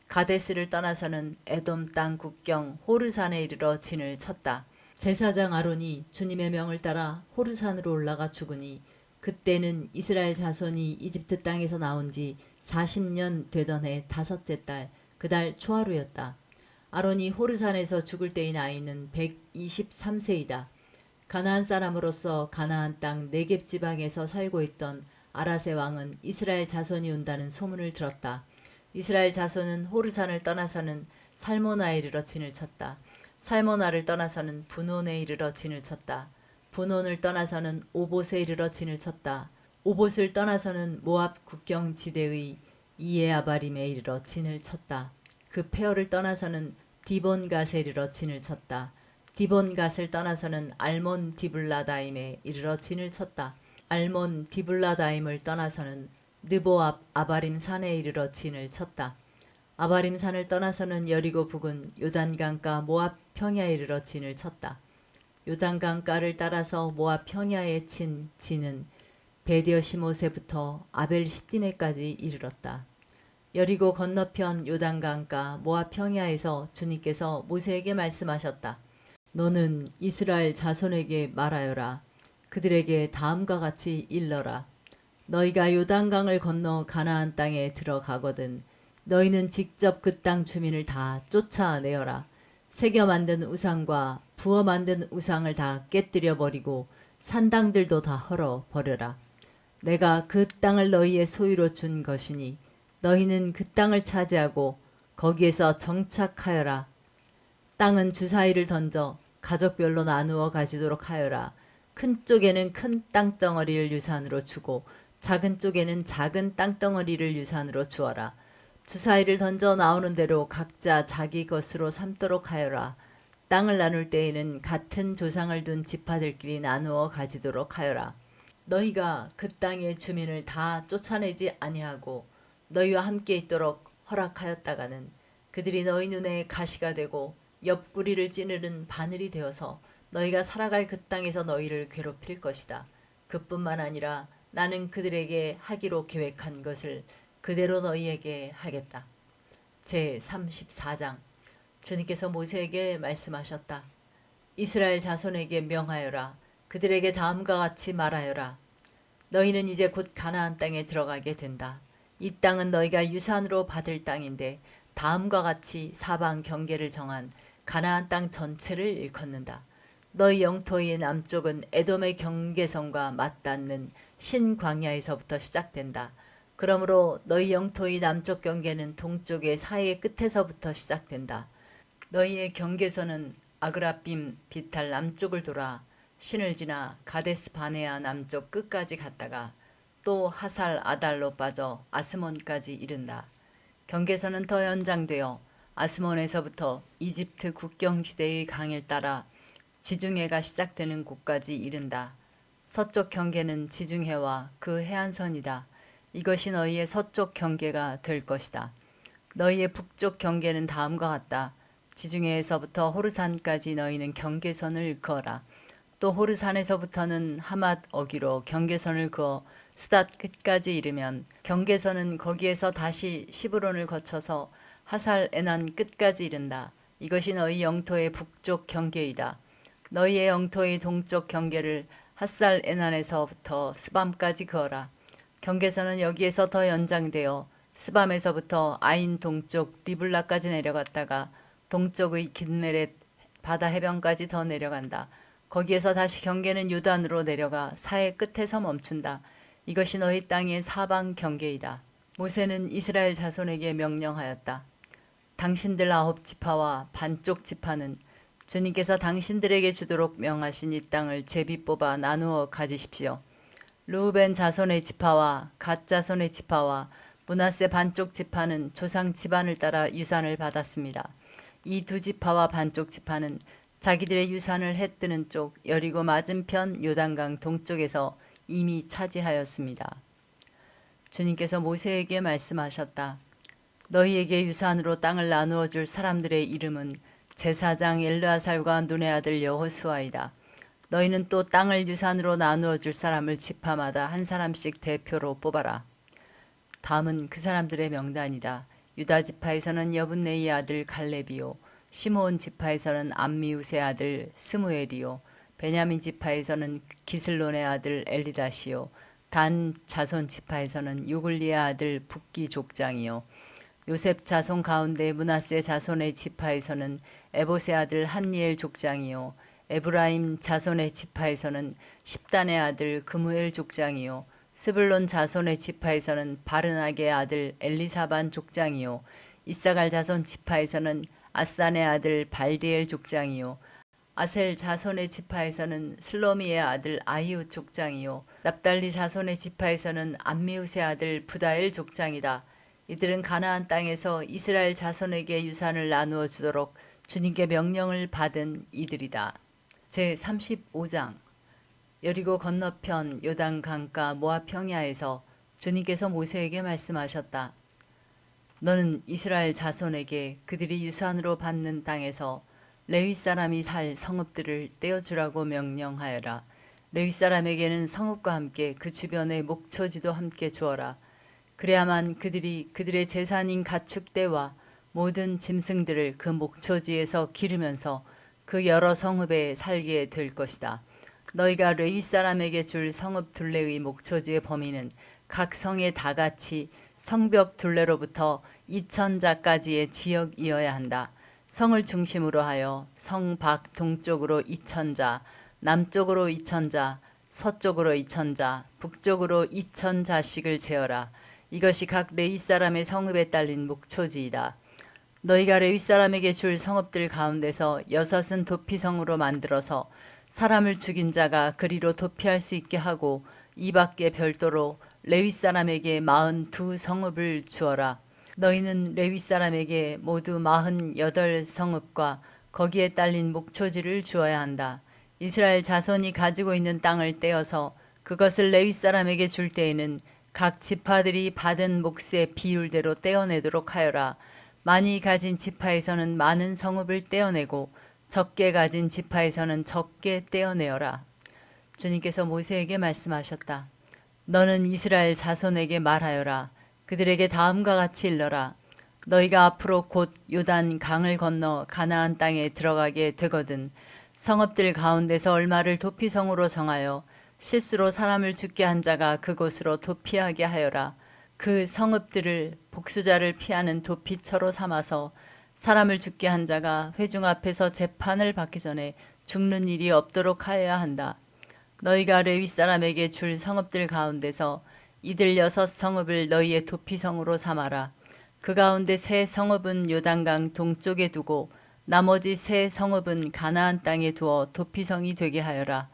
가데스를 떠나서는 에돔 땅 국경 호르산에 이르러 진을 쳤다. 제사장 아론이 주님의 명을 따라 호르산으로 올라가 죽으니 그때는 이스라엘 자손이 이집트 땅에서 나온 지 40년 되던 해 다섯째 달 그 달 초하루였다. 아론이 호르산에서 죽을 때의 나이는 123세이다. 가나안 사람으로서 가나안 땅 네겝 지방에서 살고 있던 아라세 왕은 이스라엘 자손이 온다는 소문을 들었다. 이스라엘 자손은 호르산을 떠나서는 살모나에 이르러 진을 쳤다. 살모나를 떠나서는 분온에 이르러 진을 쳤다. 분온을 떠나서는 오봇에 이르러 진을 쳤다. 오봇을 떠나서는 모압 국경 지대의 이에아바림에 이르러 진을 쳤다. 그 폐허를 떠나서는 디본갓에 이르러 진을 쳤다. 디본갓을 떠나서는 알몬 디블라다임에 이르러 진을 쳤다. 알몬 디블라다임을 떠나서는 느보압 아바림 산에 이르러 진을 쳤다. 아바림 산을 떠나서는 여리고 부근 요단강가 모압 평야에 이르러 진을 쳤다. 요단강가를 따라서 모압 평야에 친 진은 베디어시못에부터 아벨 시띠메까지 이르렀다. 여리고 건너편 요단강가 모압 평야에서 주님께서 모세에게 말씀하셨다. 너는 이스라엘 자손에게 말하여라. 그들에게 다음과 같이 일러라. 너희가 요단강을 건너 가나안 땅에 들어가거든 너희는 직접 그 땅 주민을 다 쫓아내어라. 새겨 만든 우상과 부어 만든 우상을 다 깨뜨려 버리고 산당들도 다 헐어 버려라. 내가 그 땅을 너희의 소유로 준 것이니 너희는 그 땅을 차지하고 거기에서 정착하여라. 땅은 주사위를 던져 가족별로 나누어 가지도록 하여라. 큰 쪽에는 큰 땅덩어리를 유산으로 주고 작은 쪽에는 작은 땅덩어리를 유산으로 주어라. 주사위를 던져 나오는 대로 각자 자기 것으로 삼도록 하여라. 땅을 나눌 때에는 같은 조상을 둔 지파들끼리 나누어 가지도록 하여라. 너희가 그 땅의 주민을 다 쫓아내지 아니하고 너희와 함께 있도록 허락하였다가는 그들이 너희 눈에 가시가 되고 옆구리를 찌르는 바늘이 되어서 너희가 살아갈 그 땅에서 너희를 괴롭힐 것이다. 그뿐만 아니라 나는 그들에게 하기로 계획한 것을 그대로 너희에게 하겠다. 제34장 주님께서 모세에게 말씀하셨다. 이스라엘 자손에게 명하여라. 그들에게 다음과 같이 말하여라. 너희는 이제 곧 가나안 땅에 들어가게 된다. 이 땅은 너희가 유산으로 받을 땅인데 다음과 같이 사방 경계를 정한 가나안 땅 전체를 일컫는다. 너희 영토의 남쪽은 에돔의 경계선과 맞닿는 신광야에서부터 시작된다. 그러므로 너희 영토의 남쪽 경계는 동쪽의 사해 끝에서부터 시작된다. 너희의 경계선은 아그라빔 비탈 남쪽을 돌아 신을 지나 가데스 바네아 남쪽 끝까지 갔다가 또 하살 아달로 빠져 아스몬까지 이른다. 경계선은 더 연장되어 아스몬에서부터 이집트 국경지대의 강을 따라 지중해가 시작되는 곳까지 이른다. 서쪽 경계는 지중해와 그 해안선이다. 이것이 너희의 서쪽 경계가 될 것이다. 너희의 북쪽 경계는 다음과 같다. 지중해에서부터 호르산까지 너희는 경계선을 그어라. 또 호르산에서부터는 하맛 어기로 경계선을 그어 스닷 끝까지 이르면 경계선은 거기에서 다시 시브론을 거쳐서 하살 에난 끝까지 이른다. 이것이 너희 영토의 북쪽 경계이다. 너희의 영토의 동쪽 경계를 핫살 에난에서부터 스밤까지 그어라. 경계선은 여기에서 더 연장되어 스밤에서부터 아인 동쪽 리블라까지 내려갔다가 동쪽의 긴네렛 바다 해변까지 더 내려간다. 거기에서 다시 경계는 요단으로 내려가 사해 끝에서 멈춘다. 이것이 너희 땅의 사방 경계이다. 모세는 이스라엘 자손에게 명령하였다. 당신들 9지파와 반쪽 지파는 주님께서 당신들에게 주도록 명하신 이 땅을 제비 뽑아 나누어 가지십시오. 르우벤 자손의 지파와 갓 자손의 지파와 므낫세 반쪽 지파는 조상 집안을 따라 유산을 받았습니다. 이 두 지파와 반쪽 지파는 자기들의 유산을 해 뜨는 쪽 여리고 맞은편 요단강 동쪽에서 이미 차지하였습니다. 주님께서 모세에게 말씀하셨다. 너희에게 유산으로 땅을 나누어 줄 사람들의 이름은 제사장 엘르아살과 눈의 아들 여호수아이다. 너희는 또 땅을 유산으로 나누어 줄 사람을 지파마다 한 사람씩 대표로 뽑아라. 다음은 그 사람들의 명단이다. 유다 지파에서는 여분네의 아들 갈렙이요, 시므온 지파에서는 암미우스의 아들 스무엘이요, 베냐민 지파에서는 기슬론의 아들 엘리다시요, 단 자손 지파에서는 요글리의 아들 붓기 족장이요, 요셉 자손 가운데 므낫세 자손의 지파에서는 에봇의 아들 한니엘 족장이요, 에브라임 자손의 지파에서는 십단의 아들 그무엘 족장이요, 스불론 자손의 지파에서는 바르나게의 아들 엘리사반 족장이요, 이사갈 자손 지파에서는 아산의 아들 발디엘 족장이요, 아셀 자손의 지파에서는 슬로미의 아들 아히우 족장이요, 납달리 자손의 지파에서는 암미우스의 아들 부다엘 족장이다. 이들은 가나안 땅에서 이스라엘 자손에게 유산을 나누어 주도록 주님께 명령을 받은 이들이다. 제35장 여리고 건너편 요단 강가 모압 평야에서 주님께서 모세에게 말씀하셨다. 너는 이스라엘 자손에게 그들이 유산으로 받는 땅에서 레위 사람이 살 성읍들을 떼어주라고 명령하여라. 레위 사람에게는 성읍과 함께 그 주변의 목초지도 함께 주어라. 그래야만 그들이 그들의 재산인 가축대와 모든 짐승들을 그 목초지에서 기르면서 그 여러 성읍에 살게 될 것이다. 너희가 레위 사람에게 줄 성읍 둘레의 목초지의 범위는 각 성에 다같이 성벽 둘레로부터 2000자까지의 지역이어야 한다. 성을 중심으로 하여 성 밖 동쪽으로 2000자, 남쪽으로 2000자, 서쪽으로 2000자, 북쪽으로 2000자씩을 재어라. 이것이 각 레위 사람의 성읍에 딸린 목초지이다. 너희가 레위 사람에게 줄 성읍들 가운데서 6은 도피성으로 만들어서 사람을 죽인 자가 그리로 도피할 수 있게 하고 이 밖에 별도로 레위 사람에게 42 성읍을 주어라. 너희는 레위 사람에게 모두 48 성읍과 거기에 딸린 목초지를 주어야 한다. 이스라엘 자손이 가지고 있는 땅을 떼어서 그것을 레위 사람에게 줄 때에는 각 지파들이 받은 몫의 비율대로 떼어내도록 하여라. 많이 가진 지파에서는 많은 성읍을 떼어내고 적게 가진 지파에서는 적게 떼어내어라. 주님께서 모세에게 말씀하셨다. 너는 이스라엘 자손에게 말하여라. 그들에게 다음과 같이 일러라. 너희가 앞으로 곧 요단 강을 건너 가나안 땅에 들어가게 되거든 성읍들 가운데서 얼마를 도피성으로 정하여 실수로 사람을 죽게 한 자가 그곳으로 도피하게 하여라. 그 성읍들을 복수자를 피하는 도피처로 삼아서 사람을 죽게 한 자가 회중 앞에서 재판을 받기 전에 죽는 일이 없도록 하여야 한다. 너희가 레위 사람에게 줄 성읍들 가운데서 이들 6성읍을 너희의 도피성으로 삼아라. 그 가운데 3성읍은 요단강 동쪽에 두고 나머지 3성읍은 가나안 땅에 두어 도피성이 되게 하여라.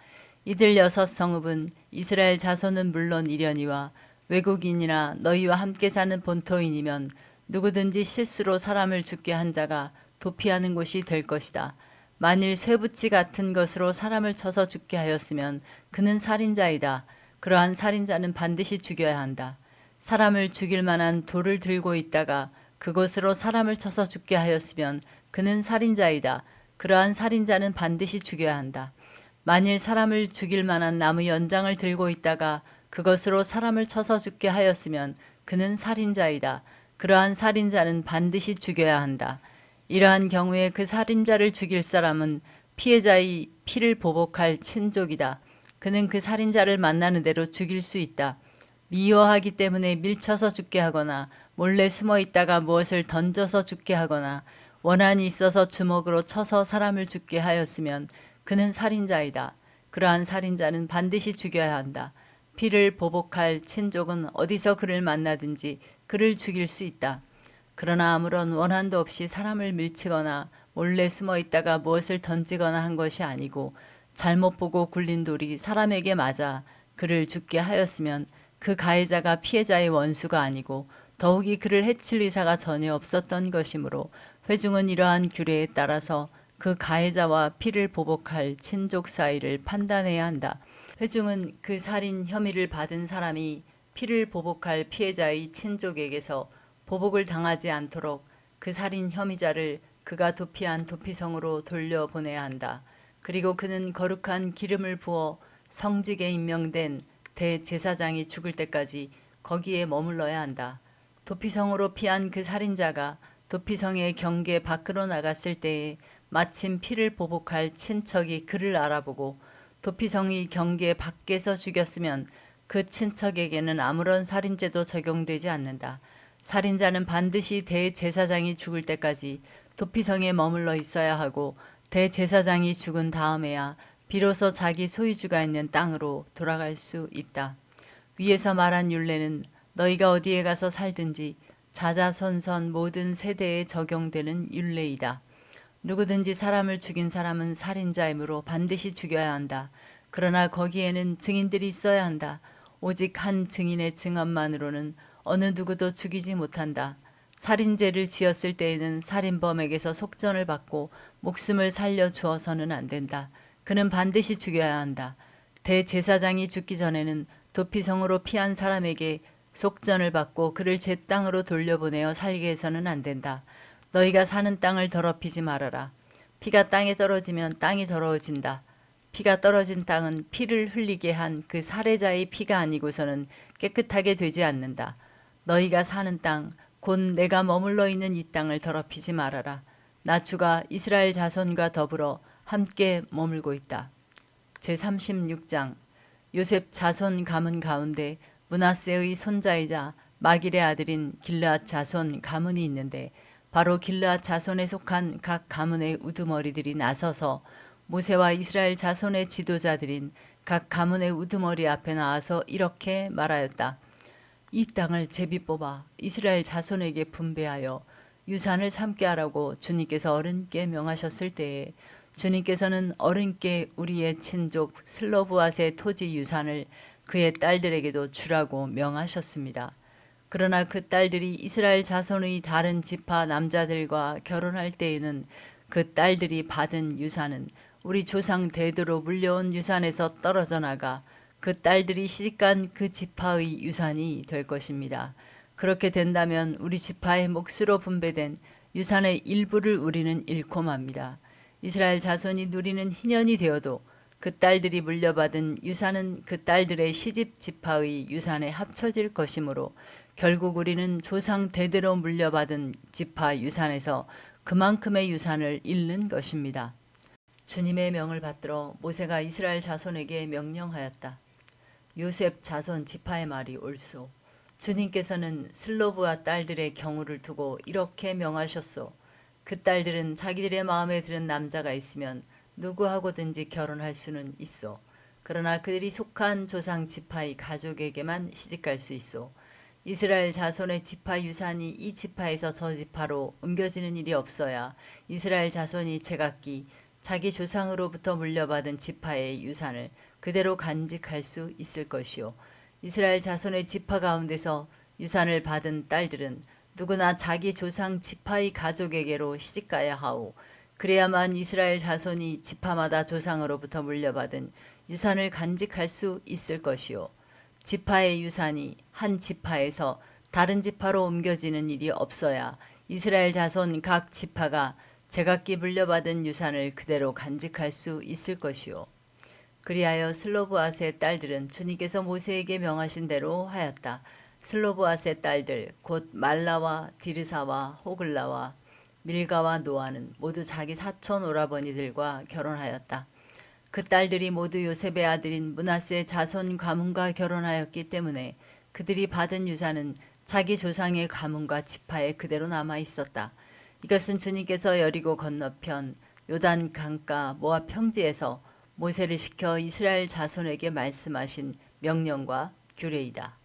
이들 6성읍은 이스라엘 자손은 물론 이려니와 외국인이나 너희와 함께 사는 본토인이면 누구든지 실수로 사람을 죽게 한 자가 도피하는 곳이 될 것이다. 만일 쇠붙이 같은 것으로 사람을 쳐서 죽게 하였으면 그는 살인자이다. 그러한 살인자는 반드시 죽여야 한다. 사람을 죽일 만한 돌을 들고 있다가 그것으로 사람을 쳐서 죽게 하였으면 그는 살인자이다. 그러한 살인자는 반드시 죽여야 한다. 만일 사람을 죽일 만한 나무 연장을 들고 있다가 그것으로 사람을 쳐서 죽게 하였으면 그는 살인자이다. 그러한 살인자는 반드시 죽여야 한다. 이러한 경우에 그 살인자를 죽일 사람은 피해자의 피를 보복할 친족이다. 그는 그 살인자를 만나는 대로 죽일 수 있다. 미워하기 때문에 밀쳐서 죽게 하거나 몰래 숨어 있다가 무엇을 던져서 죽게 하거나 원한이 있어서 주먹으로 쳐서 사람을 죽게 하였으면 그는 살인자이다. 그러한 살인자는 반드시 죽여야 한다. 피를 보복할 친족은 어디서 그를 만나든지 그를 죽일 수 있다. 그러나 아무런 원한도 없이 사람을 밀치거나 몰래 숨어 있다가 무엇을 던지거나 한 것이 아니고 잘못 보고 굴린 돌이 사람에게 맞아 그를 죽게 하였으면 그 가해자가 피해자의 원수가 아니고 더욱이 그를 해칠 의사가 전혀 없었던 것이므로 회중은 이러한 규례에 따라서 그 가해자와 피를 보복할 친족 사이를 판단해야 한다. 회중은 그 살인 혐의를 받은 사람이 피를 보복할 피해자의 친족에게서 보복을 당하지 않도록 그 살인 혐의자를 그가 도피한 도피성으로 돌려보내야 한다. 그리고 그는 거룩한 기름을 부어 성직에 임명된 대제사장이 죽을 때까지 거기에 머물러야 한다. 도피성으로 피한 그 살인자가 도피성의 경계 밖으로 나갔을 때에 마침 피를 보복할 친척이 그를 알아보고 도피성이 경계 밖에서 죽였으면 그 친척에게는 아무런 살인죄도 적용되지 않는다. 살인자는 반드시 대제사장이 죽을 때까지 도피성에 머물러 있어야 하고 대제사장이 죽은 다음에야 비로소 자기 소유주가 있는 땅으로 돌아갈 수 있다. 위에서 말한 율례는 너희가 어디에 가서 살든지 자자손손 모든 세대에 적용되는 율례이다. 누구든지 사람을 죽인 사람은 살인자이므로 반드시 죽여야 한다. 그러나 거기에는 증인들이 있어야 한다. 오직 한 증인의 증언만으로는 어느 누구도 죽이지 못한다. 살인죄를 지었을 때에는 살인범에게서 속전을 받고 목숨을 살려주어서는 안 된다. 그는 반드시 죽여야 한다. 대제사장이 죽기 전에는 도피성으로 피한 사람에게 속전을 받고 그를 제 땅으로 돌려보내어 살게 해서는 안 된다. 너희가 사는 땅을 더럽히지 말아라. 피가 땅에 떨어지면 땅이 더러워진다. 피가 떨어진 땅은 피를 흘리게 한 그 살해자의 피가 아니고서는 깨끗하게 되지 않는다. 너희가 사는 땅, 곧 내가 머물러 있는 이 땅을 더럽히지 말아라. 나 주가 이스라엘 자손과 더불어 함께 머물고 있다. 제36장 요셉 자손 가문 가운데 므낫세의 손자이자 마길의 아들인 길르앗 자손 가문이 있는데 바로 길르앗 자손에 속한 각 가문의 우두머리들이 나서서 모세와 이스라엘 자손의 지도자들인 각 가문의 우두머리 앞에 나와서 이렇게 말하였다. 이 땅을 제비 뽑아 이스라엘 자손에게 분배하여 유산을 삼게 하라고 주님께서 어른께 명하셨을 때에 주님께서는 어른께 우리의 친족 슬로브앗의 토지 유산을 그의 딸들에게도 주라고 명하셨습니다. 그러나 그 딸들이 이스라엘 자손의 다른 지파 남자들과 결혼할 때에는 그 딸들이 받은 유산은 우리 조상 대대로 물려온 유산에서 떨어져 나가 그 딸들이 시집간 그 지파의 유산이 될 것입니다. 그렇게 된다면 우리 지파의 몫으로 분배된 유산의 일부를 우리는 잃고 맙니다. 이스라엘 자손이 누리는 희년이 되어도 그 딸들이 물려받은 유산은 그 딸들의 시집 지파의 유산에 합쳐질 것이므로 결국 우리는 조상 대대로 물려받은 지파 유산에서 그만큼의 유산을 잃는 것입니다. 주님의 명을 받들어 모세가 이스라엘 자손에게 명령하였다. 요셉 자손 지파의 말이 옳소. 주님께서는 슬로브와 딸들의 경우를 두고 이렇게 명하셨소. 그 딸들은 자기들의 마음에 드는 남자가 있으면 누구하고든지 결혼할 수는 있소. 그러나 그들이 속한 조상 지파의 가족에게만 시집갈 수 있소. 이스라엘 자손의 지파 유산이 이 지파에서 저 지파로 옮겨지는 일이 없어야 이스라엘 자손이 제각기 자기 조상으로부터 물려받은 지파의 유산을 그대로 간직할 수 있을 것이요. 이스라엘 자손의 지파 가운데서 유산을 받은 딸들은 누구나 자기 조상 지파의 가족에게로 시집가야 하오. 그래야만 이스라엘 자손이 지파마다 조상으로부터 물려받은 유산을 간직할 수 있을 것이요. 지파의 유산이 한 지파에서 다른 지파로 옮겨지는 일이 없어야 이스라엘 자손 각 지파가 제각기 물려받은 유산을 그대로 간직할 수 있을 것이요. 그리하여 슬로브앗의 딸들은 주님께서 모세에게 명하신 대로 하였다. 슬로브앗의 딸들 곧 말라와 디르사와 호글라와 밀가와 노아는 모두 자기 사촌 오라버니들과 결혼하였다. 그 딸들이 모두 요셉의 아들인 므낫세의 자손 가문과 결혼하였기 때문에 그들이 받은 유산은 자기 조상의 가문과 지파에 그대로 남아 있었다. 이것은 주님께서 여리고 건너편 요단 강가 모압 평지에서 모세를 시켜 이스라엘 자손에게 말씀하신 명령과 규례이다.